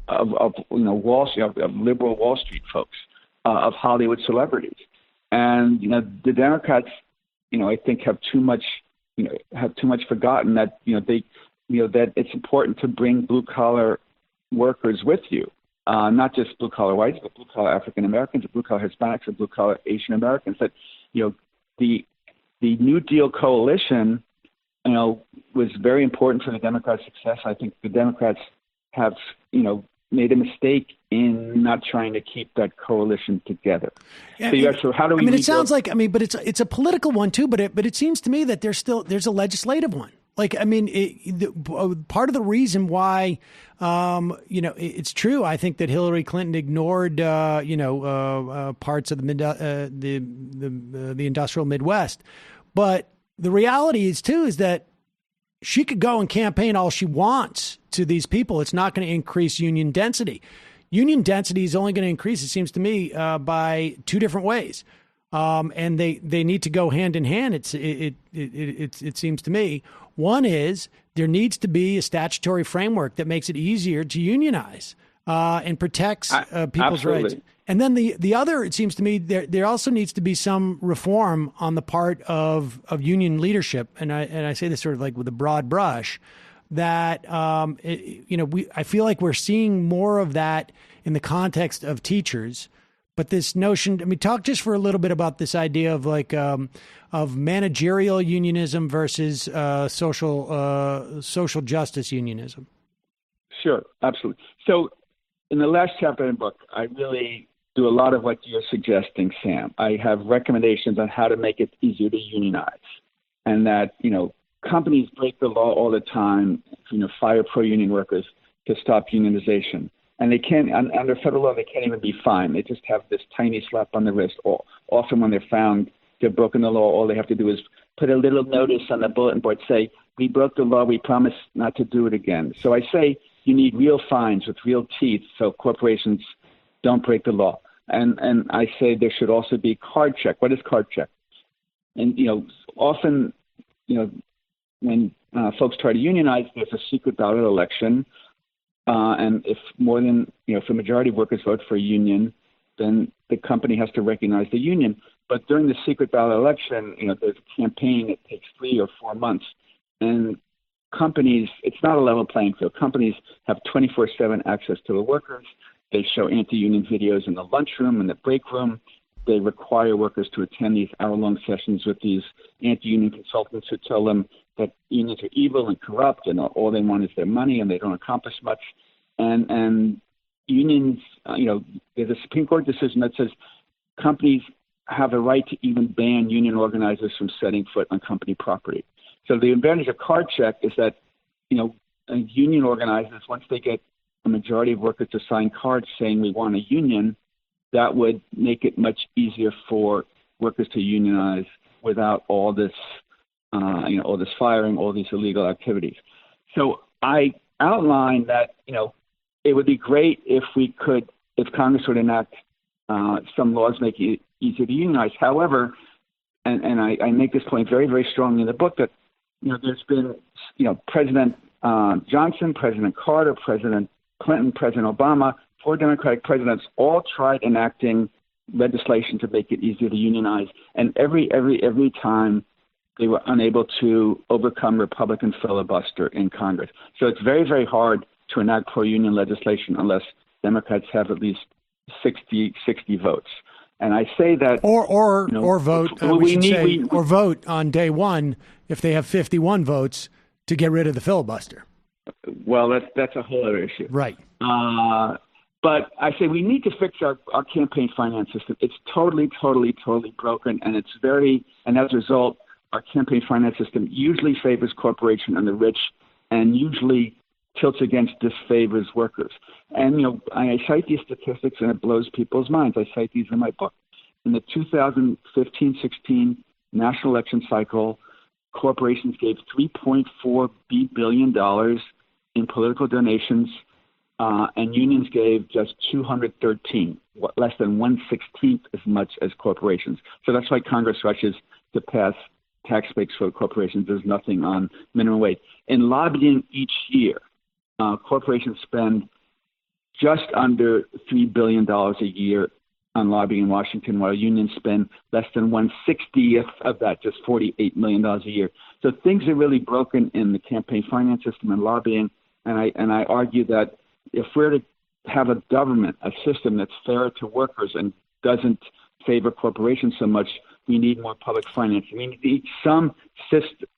of Wall Street, of liberal Wall Street folks, of Hollywood celebrities. And, the Democrats, I think have too much forgotten that, that it's important to bring blue-collar workers with you, not just blue-collar whites, but blue-collar African-Americans, blue-collar Hispanics, and blue-collar Asian Americans. That, the New Deal coalition, was very important for the Democrats' success. I think the Democrats have, made a mistake in not trying to keep that coalition together. Yeah, so how do we? It sounds like, but it's a political one too. But it seems to me that there's a legislative one. Like, part of the reason why, it's true. I think that Hillary Clinton ignored, parts of the industrial Midwest. But the reality is that she could go and campaign all she wants to these people. It's not going to increase union density. Union density is only going to increase, it seems to me, by two different ways. And they need to go hand in hand. It seems to me. One is there needs to be a statutory framework that makes it easier to unionize and protects people's rights. And then the other, it seems to me, there also needs to be some reform on the part of union leadership. And I say this sort of like with a broad brush, that I feel like we're seeing more of that in the context of teachers. But this notion, talk just for a little bit about this idea of of managerial unionism versus social justice unionism. Sure, absolutely. So in the last chapter of the book, I really do a lot of what you're suggesting, Sam. I have recommendations on how to make it easier to unionize, and that, companies break the law all the time, fire pro-union workers to stop unionization. And they can't, under federal law, they can't even be fined. They just have this tiny slap on the wrist. Or often when they're found to have broken the law, all they have to do is put a little notice on the bulletin board, say, we broke the law, we promise not to do it again. So I say you need real fines with real teeth so corporations don't break the law. And I say there should also be card check. What is card check? And, often, when folks try to unionize, there's a secret ballot election. And if more than, if a majority of workers vote for a union, then the company has to recognize the union. But during the secret ballot election, there's a campaign that takes 3 or 4 months. And companies, it's not a level playing field. Companies have 24/7 access to the workers. They show anti-union videos in the lunchroom and the break room. They require workers to attend these hour-long sessions with these anti-union consultants who tell them that unions are evil and corrupt and all they want is their money and they don't accomplish much. And unions, there's a Supreme Court decision that says companies have a right to even ban union organizers from setting foot on company property. So the advantage of card check is that, union organizers, once they get a majority of workers to sign cards saying we want a union, that would make it much easier for workers to unionize without all this, all this firing, all these illegal activities. So I outlined that, it would be great if Congress would enact some laws making it easier to unionize. However, and I make this point very, very strongly in the book that, there's been, President Johnson, President Carter, President Clinton, President Obama, 4 Democratic presidents all tried enacting legislation to make it easier to unionize. And every time they were unable to overcome Republican filibuster in Congress. So it's very, very hard to enact pro-union legislation unless Democrats have at least 60 votes. And I say that, or vote. Or vote on day one if they have 51 votes to get rid of the filibuster. Well, that's a whole other issue, right? But I say we need to fix our campaign finance system. It's totally broken, and and as a result, our campaign finance system usually favors corporation and the rich, and usually tilts against disfavors workers. And, I cite these statistics and it blows people's minds. I cite these in my book. In the 2015-16 national election cycle, corporations gave $3.4 billion in political donations, and unions gave just 213, less than 1/16 as much as corporations. So that's why Congress rushes to pass tax breaks for corporations. There's nothing on minimum wage. In lobbying each year, corporations spend just under $3 billion a year on lobbying in Washington, while unions spend less than 1/60th of that, just $48 million a year. So things are really broken in the campaign finance system and lobbying. And I argue that if we're to have a government, a system that's fair to workers and doesn't favor corporations so much, we need more public finance. We need some system,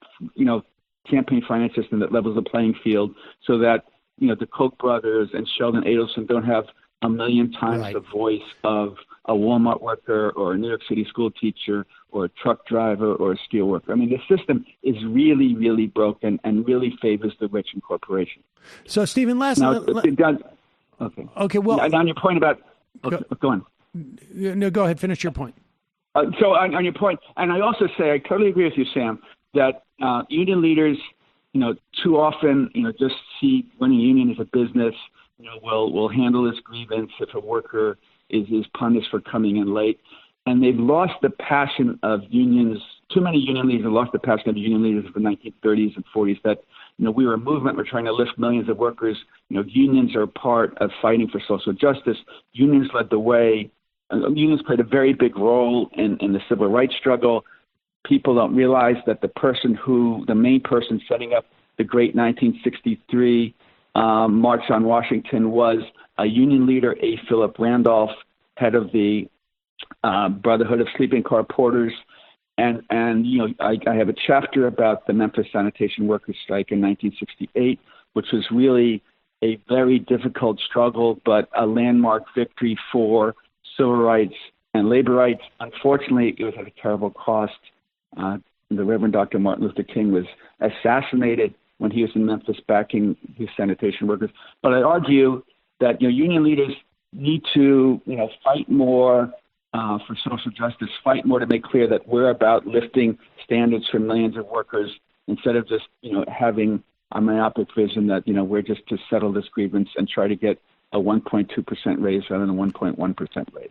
campaign finance system that levels the playing field so that, the Koch brothers and Sheldon Adelson don't have a million times the voice of a Walmart worker or a New York City school teacher or a truck driver or a steel worker. I mean, the system is really, really broken and really favors the rich and corporations. So, Stephen, last... Okay, well... On your point about... Go on. No, go ahead. Finish your point. So on your point, and I also say, I totally agree with you, Sam, that union leaders, too often, just see running a union as a business. We'll handle this grievance if a worker is punished for coming in late. And they've lost the passion of unions. Too many union leaders have lost the passion of union leaders of the 1930s and 40s that, we were a movement. We're trying to lift millions of workers. Unions are part of fighting for social justice. Unions led the way. Unions played a very big role in the civil rights struggle. People don't realize that the main person setting up the great 1963 March on Washington was a union leader, A. Philip Randolph, head of the Brotherhood of Sleeping Car Porters. And I have a chapter about the Memphis sanitation workers strike in 1968, which was really a very difficult struggle, but a landmark victory for civil rights and labor rights. Unfortunately, it was at a terrible cost. The Reverend Dr. Martin Luther King was assassinated when he was in Memphis backing his sanitation workers. But I argue that union leaders need to fight more for social justice, fight more to make clear that we're about lifting standards for millions of workers instead of just having a myopic vision that we're just to settle this grievance and try to get a 1.2% raise rather than a 1.1% raise.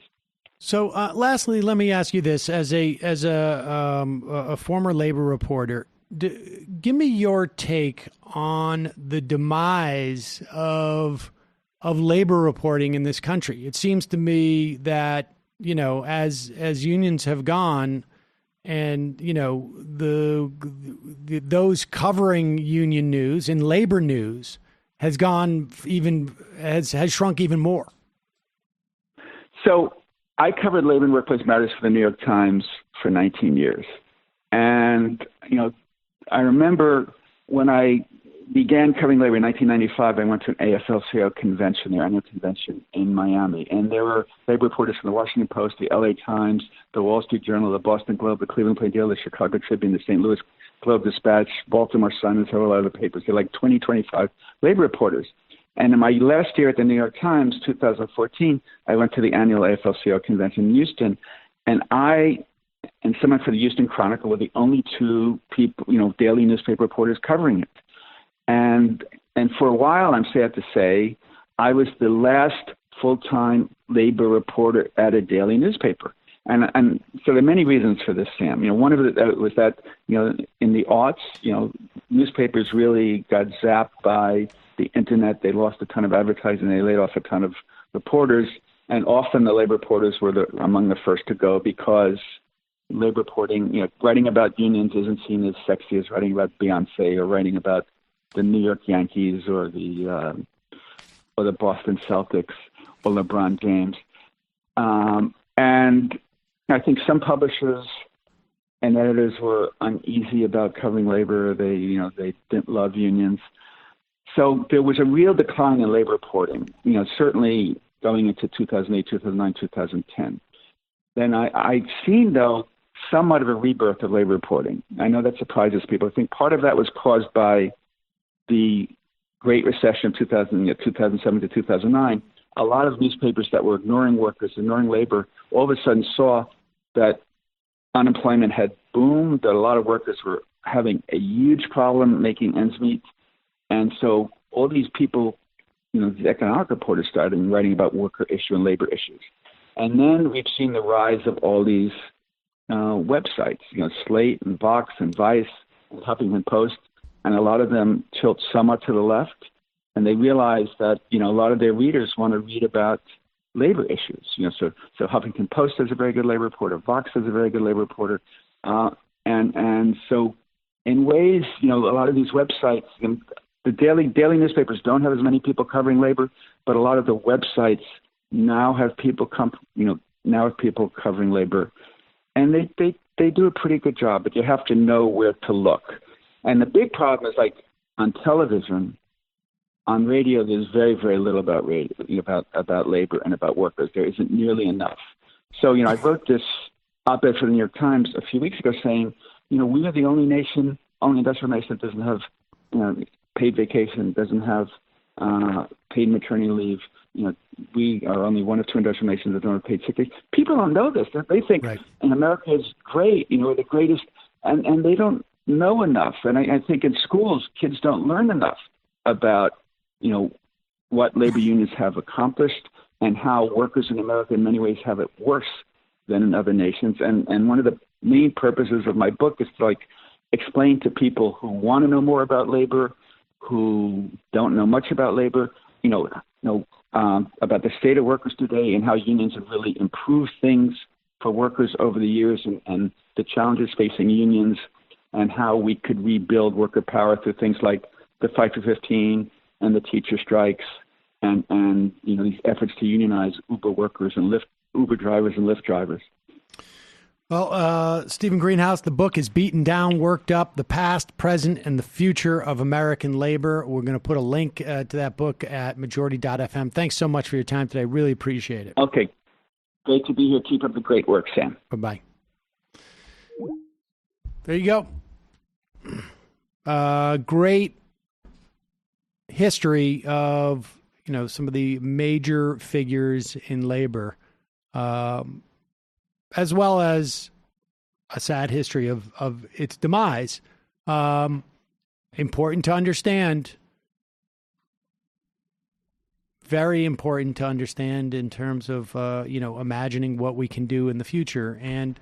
So, lastly, let me ask you this: as a former labor reporter, give me your take on the demise of labor reporting in this country. It seems to me that as unions have gone, and those covering union news and labor news has shrunk even more. So I covered labor and workplace matters for the New York Times for 19 years. And, I remember when I began covering labor in 1995, I went to an AFL-CIO convention, their annual convention in Miami. And there were labor reporters from the Washington Post, the LA Times, the Wall Street Journal, the Boston Globe, the Cleveland Plain Dealer, the Chicago Tribune, the St. Louis Globe-Dispatch, Baltimore Sun, and several other papers. There were like 25 labor reporters. And in my last year at the New York Times, 2014, I went to the annual AFL-CIO convention in Houston, and I and someone for the Houston Chronicle were the only two people, daily newspaper reporters covering it. And for a while, I'm sad to say, I was the last full-time labor reporter at a daily newspaper. And so there are many reasons for this, Sam. One of it was that, in the aughts, newspapers really got zapped by the internet. They lost a ton of advertising. They laid off a ton of reporters. And often the labor reporters were among the first to go because labor reporting, writing about unions isn't seen as sexy as writing about Beyonce or writing about the New York Yankees or the Boston Celtics or LeBron James. And I think some publishers and editors were uneasy about covering labor. They didn't love unions. So there was a real decline in labor reporting, certainly going into 2008, 2009, 2010. Then I've seen, though, somewhat of a rebirth of labor reporting. I know that surprises people. I think part of that was caused by the Great Recession of 2007 to 2009. A lot of newspapers that were ignoring workers, ignoring labor, all of a sudden saw that unemployment had boomed, that a lot of workers were having a huge problem making ends meet. And so all these people, the economic reporters started writing about worker issue and labor issues. And then we've seen the rise of all these websites, Slate and Vox and Vice and Huffington Post, and a lot of them tilt somewhat to the left. And they realize that, a lot of their readers want to read about labor issues. So Huffington Post is a very good labor reporter. Vox is a very good labor reporter. And so in ways, a lot of these websites, the daily newspapers don't have as many people covering labor, but a lot of the websites now have people covering labor. And they do a pretty good job, but you have to know where to look. And the big problem is, like, on television, on radio, there's very, very little about labor and about workers. There isn't nearly enough. So, I wrote this op-ed for the New York Times a few weeks ago saying, we are the only industrial nation that doesn't have, paid vacation, doesn't have paid maternity leave. We are only one of two industrial nations that don't have paid sick leave. People don't know this. They think, right, and America is great, we're the greatest, and they don't know enough. And I think in schools, kids don't learn enough about, what labor unions have accomplished and how workers in America in many ways have it worse than in other nations. And one of the main purposes of my book is to explain to people who want to know more about labor, who don't know much about labor, about the state of workers today and how unions have really improved things for workers over the years and the challenges facing unions and how we could rebuild worker power through things like the Fight for 15 and the teacher strikes and these efforts to unionize Uber workers and Uber drivers and Lyft drivers. Well, Stephen Greenhouse, the book is Beaten Down, Worked Up, The Past, Present, and the Future of American Labor. We're going to put a link to that book at majority.fm. Thanks so much for your time today. Really appreciate it. Okay. Great to be here. Keep up the great work, Sam. Bye-bye. There you go. Great history of, some of the major figures in labor, as well as a sad history of its demise. Important to understand. Very important to understand in terms of, imagining what we can do in the future. And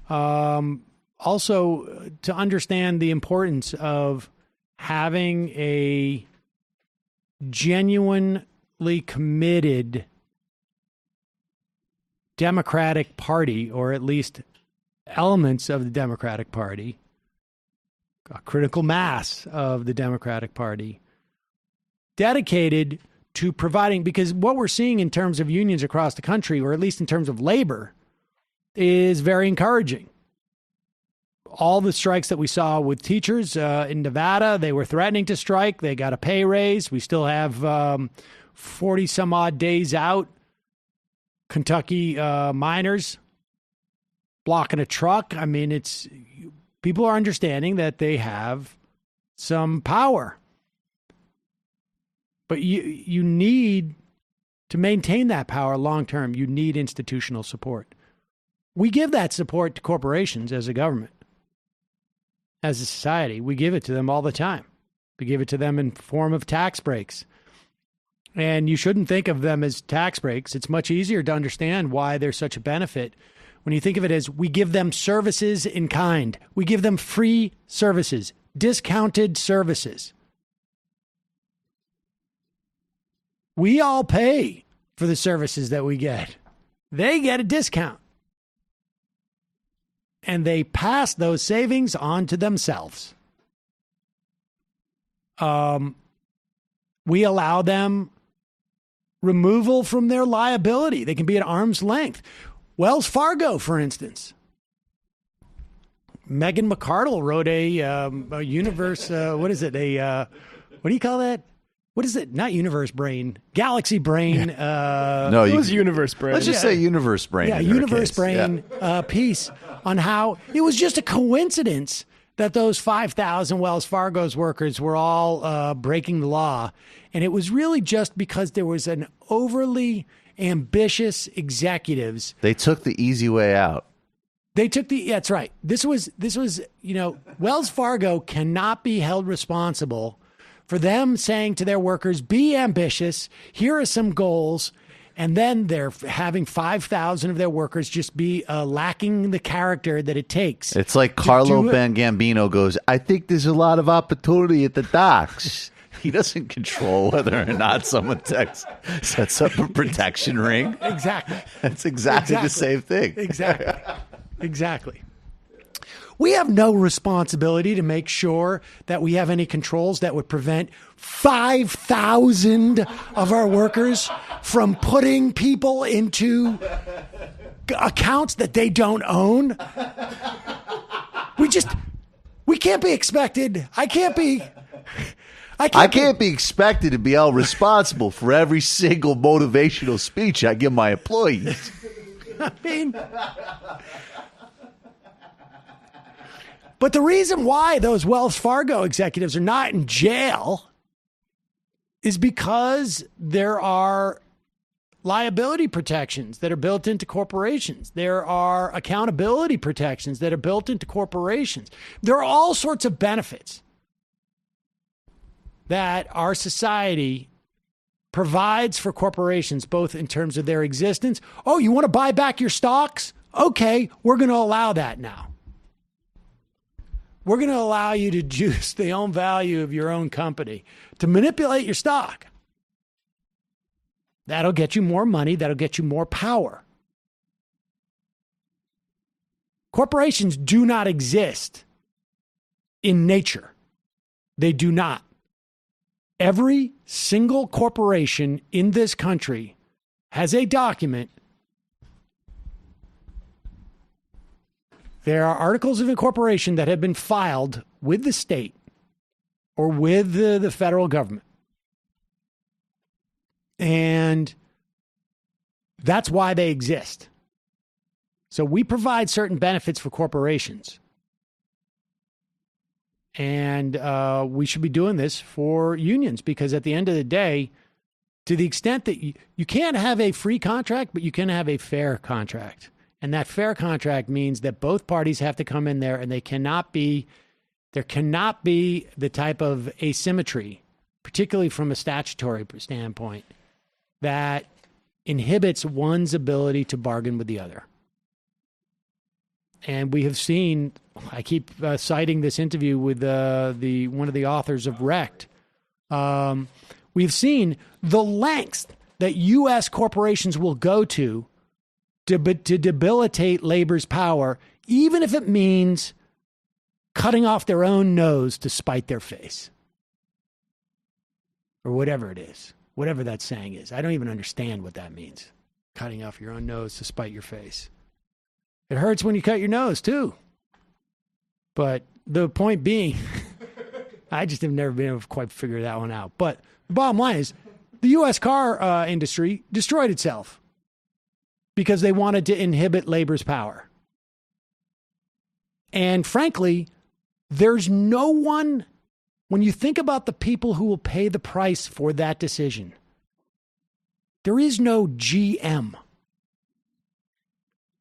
also to understand the importance of having a genuinely committed Democratic Party, or at least elements of the Democratic Party, a critical mass of the Democratic Party, dedicated to providing, because what we're seeing in terms of unions across the country, or at least in terms of labor, is very encouraging. All the strikes that we saw with teachers in Nevada, they were threatening to strike. They got a pay raise. We still have 40 some odd days out. Kentucky miners blocking a truck. I mean, people are understanding that they have some power. But you need to maintain that power long term. You need institutional support. We give that support to corporations as a government. As a society, we give it to them all the time. We give it to them in form of tax breaks. And you shouldn't think of them as tax breaks. It's much easier to understand why they're such a benefit when you think of it as we give them services in kind. We give them free services, discounted services. We all pay for the services that we get. They get a discount. And they pass those savings on to themselves. We allow them removal from their liability. They can be at arm's length. Wells Fargo, for instance. Meghan McCardle wrote a universe, what is it? What do you call that? What is it? Not universe brain, galaxy brain. No, it was universe brain. Let's just say universe brain. Yeah, universe brain piece on how it was just a coincidence that those 5,000 Wells Fargo's workers were all breaking the law. And it was really just because there was an overly ambitious executives. They took the easy way out. That's right. This was, Wells Fargo cannot be held responsible for them saying to their workers, be ambitious, here are some goals, and then they're having 5,000 of their workers just be lacking the character that it takes. It's like Carlo Gambino goes, I think there's a lot of opportunity at the docks. He doesn't control whether or not someone sets up a protection ring. Exactly. That's exactly the same thing. Exactly. We have no responsibility to make sure that we have any controls that would prevent 5,000 of our workers from putting people into accounts that they don't own. We can't be expected. I can't be expected to be held responsible for every single motivational speech I give my employees. I mean, but the reason why those Wells Fargo executives are not in jail is because there are liability protections that are built into corporations. There are accountability protections that are built into corporations. There are all sorts of benefits that our society provides for corporations, both in terms of their existence. Oh, you want to buy back your stocks? Okay, we're going to allow that now. We're going to allow you to juice the own value of your own company, to manipulate your stock. That'll get you more money. That'll get you more power. Corporations do not exist in nature. They do not. Every single corporation in this country has a document There are articles of incorporation that have been filed with the state or with the federal government. And that's why they exist. So we provide certain benefits for corporations. And we should be doing this for unions because at the end of the day, to the extent that you can't have a free contract, but you can have a fair contract. And that fair contract means that both parties have to come in there and there cannot be the type of asymmetry, particularly from a statutory standpoint, that inhibits one's ability to bargain with the other. And we have seen, I keep citing this interview with one of the authors of Wrecked. We've seen the lengths that U.S. corporations will go to debilitate labor's power, even if it means cutting off their own nose to spite their face. Or whatever it is, whatever that saying is. I don't even understand what that means, cutting off your own nose to spite your face. It hurts when you cut your nose, too. But the point being, I just have never been able to quite figure that one out. But the bottom line is, the U.S. car industry destroyed itself because they wanted to inhibit labor's power. And frankly, there's no one, when you think about the people who will pay the price for that decision, there is no GM.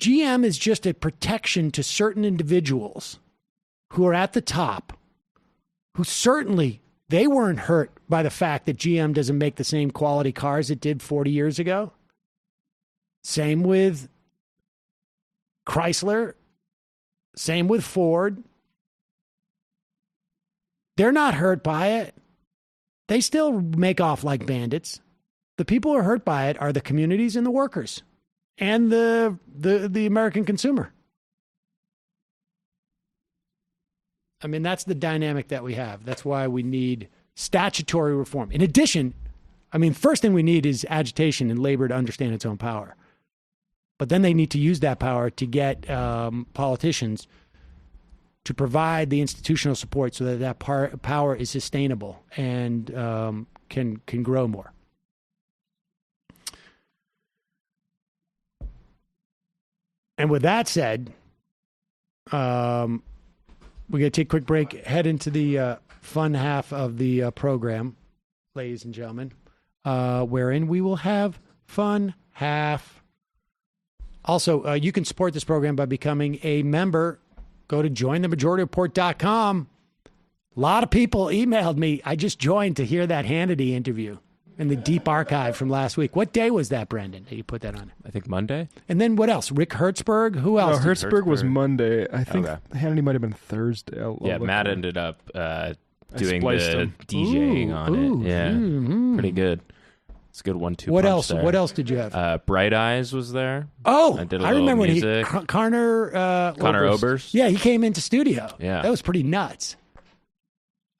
GM is just a protection to certain individuals who are at the top, who certainly, they weren't hurt by the fact that GM doesn't make the same quality cars it did 40 years ago. Same with Chrysler. Same with Ford. They're not hurt by it. They still make off like bandits. The people who are hurt by it are the communities and the workers and the American consumer. I mean, that's the dynamic that we have. That's why we need statutory reform. In addition, I mean, first thing we need is agitation and labor to understand its own power. But then they need to use that power to get politicians to provide the institutional support so that power is sustainable and can grow more. And with that said, we're going to take a quick break, head into the fun half of the program, ladies and gentlemen, wherein we will have fun half. Also, you can support this program by becoming a member. Go to jointhemajority.report.com. A lot of people emailed me. I just joined to hear that Hannity interview in the deep archive from last week. What day was that, Brendan, that you put that on? I think Monday. And then what else? Rick Hertzberg? Who else? No, Hertzberg was Monday. I think Hannity might have been Thursday. Yeah, Matt ended up doing the DJing on it. Yeah, pretty good. It's a good 1-2 What punch else? there. What else did you have? Bright Eyes was there. Oh, I did a I little remember music. when Connor Oberst. Yeah, he came into studio. Yeah. That was pretty nuts.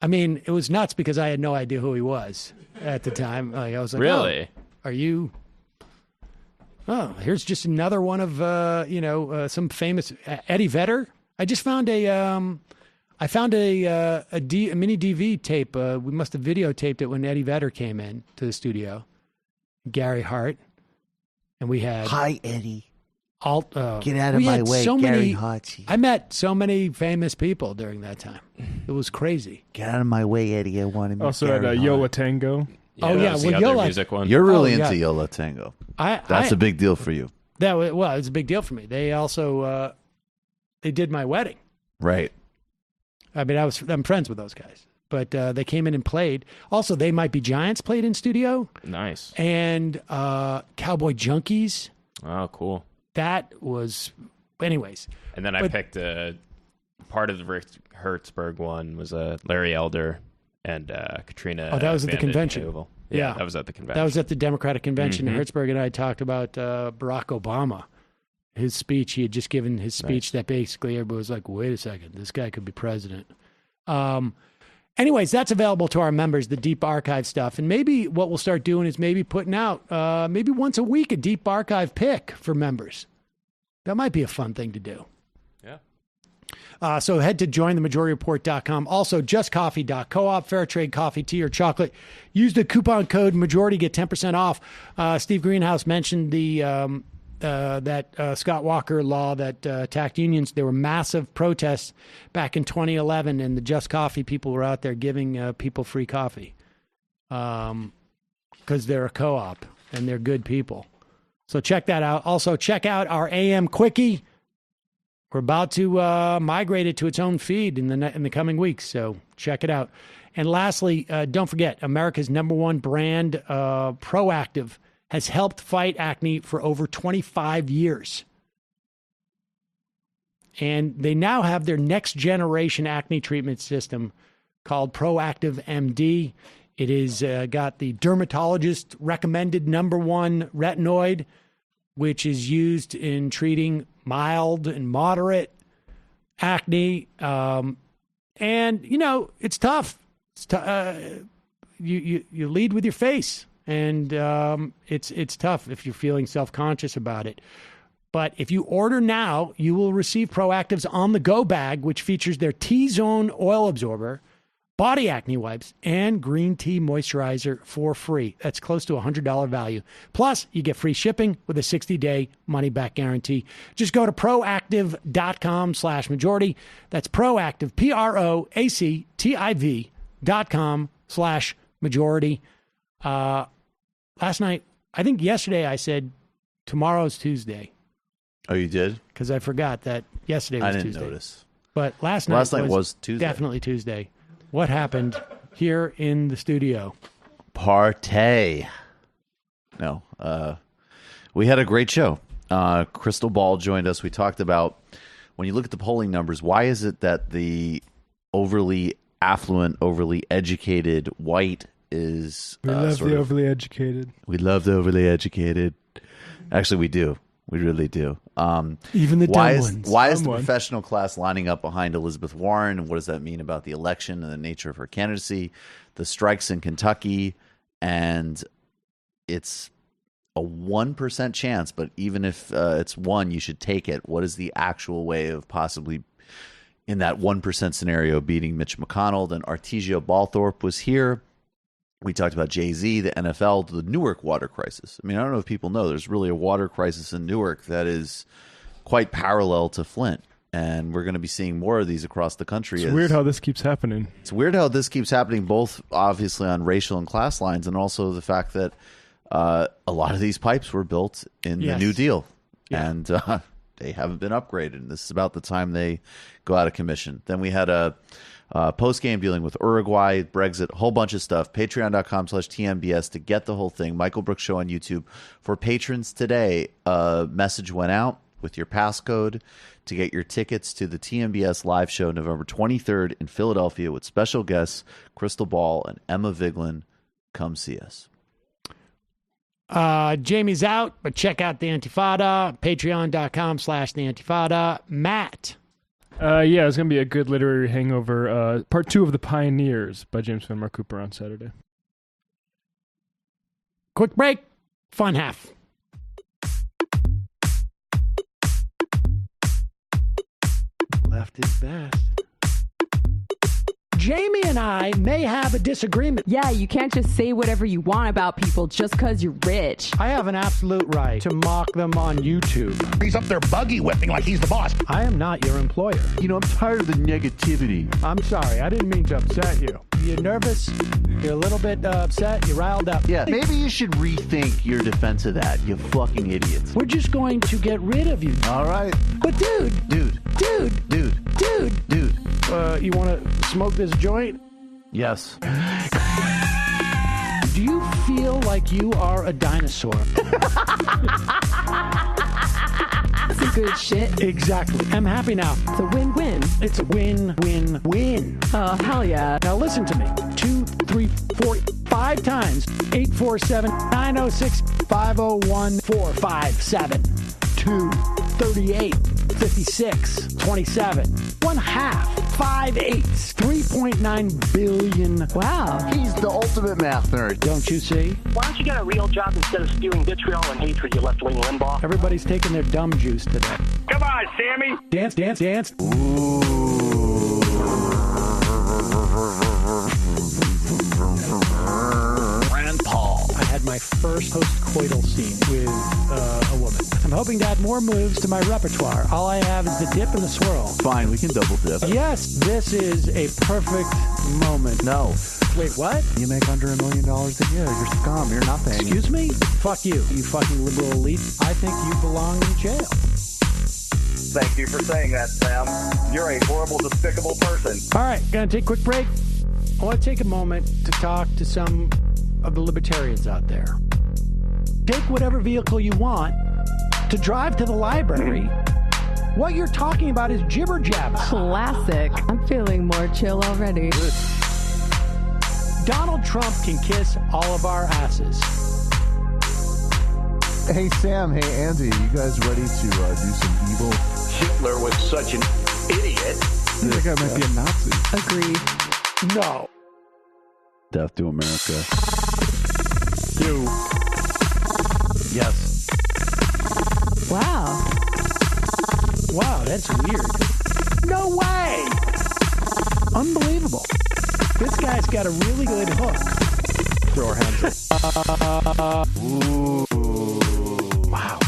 I mean, it was nuts because I had no idea who he was at the time. Like, I was like, really? Oh, are you? Oh, here's just another one of some famous Eddie Vedder. I just found a mini DV tape. We must have videotaped it when Eddie Vedder came in to the studio. Gary Hart, and we had Hi, Eddie. Get out of my way, Gary Hart. I met so many famous people during that time. It was crazy. Get out of my way, Eddie. I want to meet Also Gary at Hart. Yola Tango. Yeah, Oh, that yeah, was well, the other Yola- music one. You're really Oh, yeah. into Yola Tango. That's I a big deal for you. it's a big deal for me. They also they did my wedding. Right. I mean, I'm friends with those guys, but they came in and played. Also, They Might Be Giants played in studio, Nice. and Cowboy Junkies. Oh, cool. That was, anyways. And then I picked part of the Rick Hertzberg one was Larry Elder and Katrina. Oh, that was at the Vanden convention. Heuvel. Yeah. Yeah, that was at the convention. That was at the Democratic Convention. Mhm. Hertzberg and I talked about Barack Obama, his speech. He had just given his speech that basically everybody was like, wait a second, this guy could be president. Anyways, that's available to our members, the Deep Archive stuff. And maybe what we'll start doing is maybe putting out maybe once a week a Deep Archive pick for members. That might be a fun thing to do. Yeah. So head to jointhemajorityreport.com. Also, justcoffee.coop, fair trade coffee, tea, or chocolate. Use the coupon code majority, get 10% off. Steve Greenhouse mentioned that Scott Walker law that attacked unions. There were massive protests back in 2011, and the Just Coffee people were out there giving people free coffee because they're a co-op and they're good people. So check that out. Also, check out our AM Quickie. We're about to migrate it to its own feed in the coming weeks, so check it out. And lastly, don't forget, America's #1 brand, Proactiv, has helped fight acne for over 25 years. And they now have their next generation acne treatment system called Proactiv MD. It is got the dermatologist recommended #1 retinoid, which is used in treating mild and moderate acne. And, you know, it's tough. You lead with your face. And it's tough if you're feeling self-conscious about it. But if you order now, you will receive Proactiv's on-the-go bag, which features their T-Zone oil absorber, body acne wipes, and green tea moisturizer for free. That's close to $100 value. Plus, you get free shipping with a 60-day money-back guarantee. Just go to proactiv.com/majority. That's Proactiv, proactiv.com/majority. Last night, I think yesterday I said tomorrow's Tuesday. Oh, you did? Because I forgot that yesterday was Tuesday. I didn't notice. But last night was Tuesday. Definitely Tuesday. What happened here in the studio? Partay. No. We had a great show. Crystal Ball joined us. We talked about, when you look at the polling numbers, why is it that the overly affluent, overly educated white is we love the overly educated. We love the overly educated. Actually, we do. We really do. Even the dumb ones. Why is the professional class lining up behind Elizabeth Warren? And what does that mean about the election and the nature of her candidacy? The strikes in Kentucky, and it's a 1% chance, but even if it's one, you should take it. What is the actual way of possibly, in that 1% scenario, beating Mitch McConnell? And Artesia Balthorpe was here. We talked about Jay-Z, the NFL, the Newark water crisis. I mean, I don't know if people know, there's really a water crisis in Newark that is quite parallel to Flint. And we're going to be seeing more of these across the country. It's weird how this keeps happening. It's weird how this keeps happening, both obviously on racial and class lines, and also the fact that a lot of these pipes were built in the New Deal. Yeah. And they haven't been upgraded. And this is about the time they go out of commission. Then we had a post-game dealing with Uruguay, Brexit, a whole bunch of stuff. Patreon.com/TMBS to get the whole thing. Michael Brooks Show on YouTube. For patrons today, a message went out with your passcode to get your tickets to the TMBS live show November 23rd in Philadelphia with special guests Crystal Ball and Emma Vigeland. Come see us. Jamie's out, but check out The Antifada, patreon.com/The Antifada. Matt. Yeah, it's going to be a good literary hangover. Part 2 of The Pioneers by James Fenimore Cooper on Saturday. Quick break. Fun half. Left is best. Jamie and I may have a disagreement. Yeah, you can't just say whatever you want about people just because you're rich. I have an absolute right to mock them on YouTube. He's up there buggy whipping like he's the boss. I am not your employer. You know, I'm tired of the negativity. I'm sorry, I didn't mean to upset you. You're nervous? You're a little bit upset? You're riled up? Yeah, maybe you should rethink your defense of that, you fucking idiots. We're just going to get rid of you. All right. But dude. You want to smoke this joint? Yes. Do you feel like you are a dinosaur? Some good shit. Exactly. I'm happy now. It's a win-win. It's a win-win-win. Oh, hell yeah. Now listen to me. 2, 3, 4, 5 times. 847-906-501-457-238-56-27. 1/2. 5 eighths. 3.9 billion. Wow. He's the ultimate math nerd. Don't you see? Why don't you get a real job instead of spewing vitriol and hatred, you left-wing Limbaugh? Everybody's taking their dumb juice today. Come on, Sammy. Dance. Ooh. my first post-coital scene with a woman. I'm hoping to add more moves to my repertoire. All I have is the dip and the swirl. Fine, we can double dip. Yes, this is a perfect moment. No. Wait, what? You make under $1 million a year. You're scum. You're nothing. Excuse me? Fuck you, you fucking liberal elite. I think you belong in jail. Thank you for saying that, Sam. You're a horrible, despicable person. All right, gonna take a quick break. I want to take a moment to talk to some of the libertarians out there. Take whatever vehicle you want to drive to the library. What you're talking about is jibber jabber. Classic. I'm feeling more chill already. Good. Donald Trump can kiss all of our asses. Hey, Sam. Hey, Andy. You guys ready to do some evil? Hitler was such an idiot. That guy might be a Nazi. Agreed. No. Death to America. You. Yes. Wow. Wow, that's weird. No way! Unbelievable. This guy's got a really good hook. Throw our hands up. Ooh. Wow.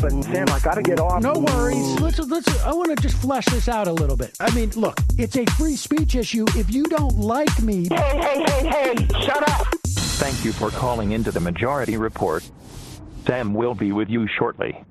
But Sam, I gotta get off. No worries. Let's. I want to just flesh this out a little bit. I mean, look, it's a free speech issue. If you don't like me, Hey! Shut up! Thank you for calling into the Majority Report. Sam will be with you shortly.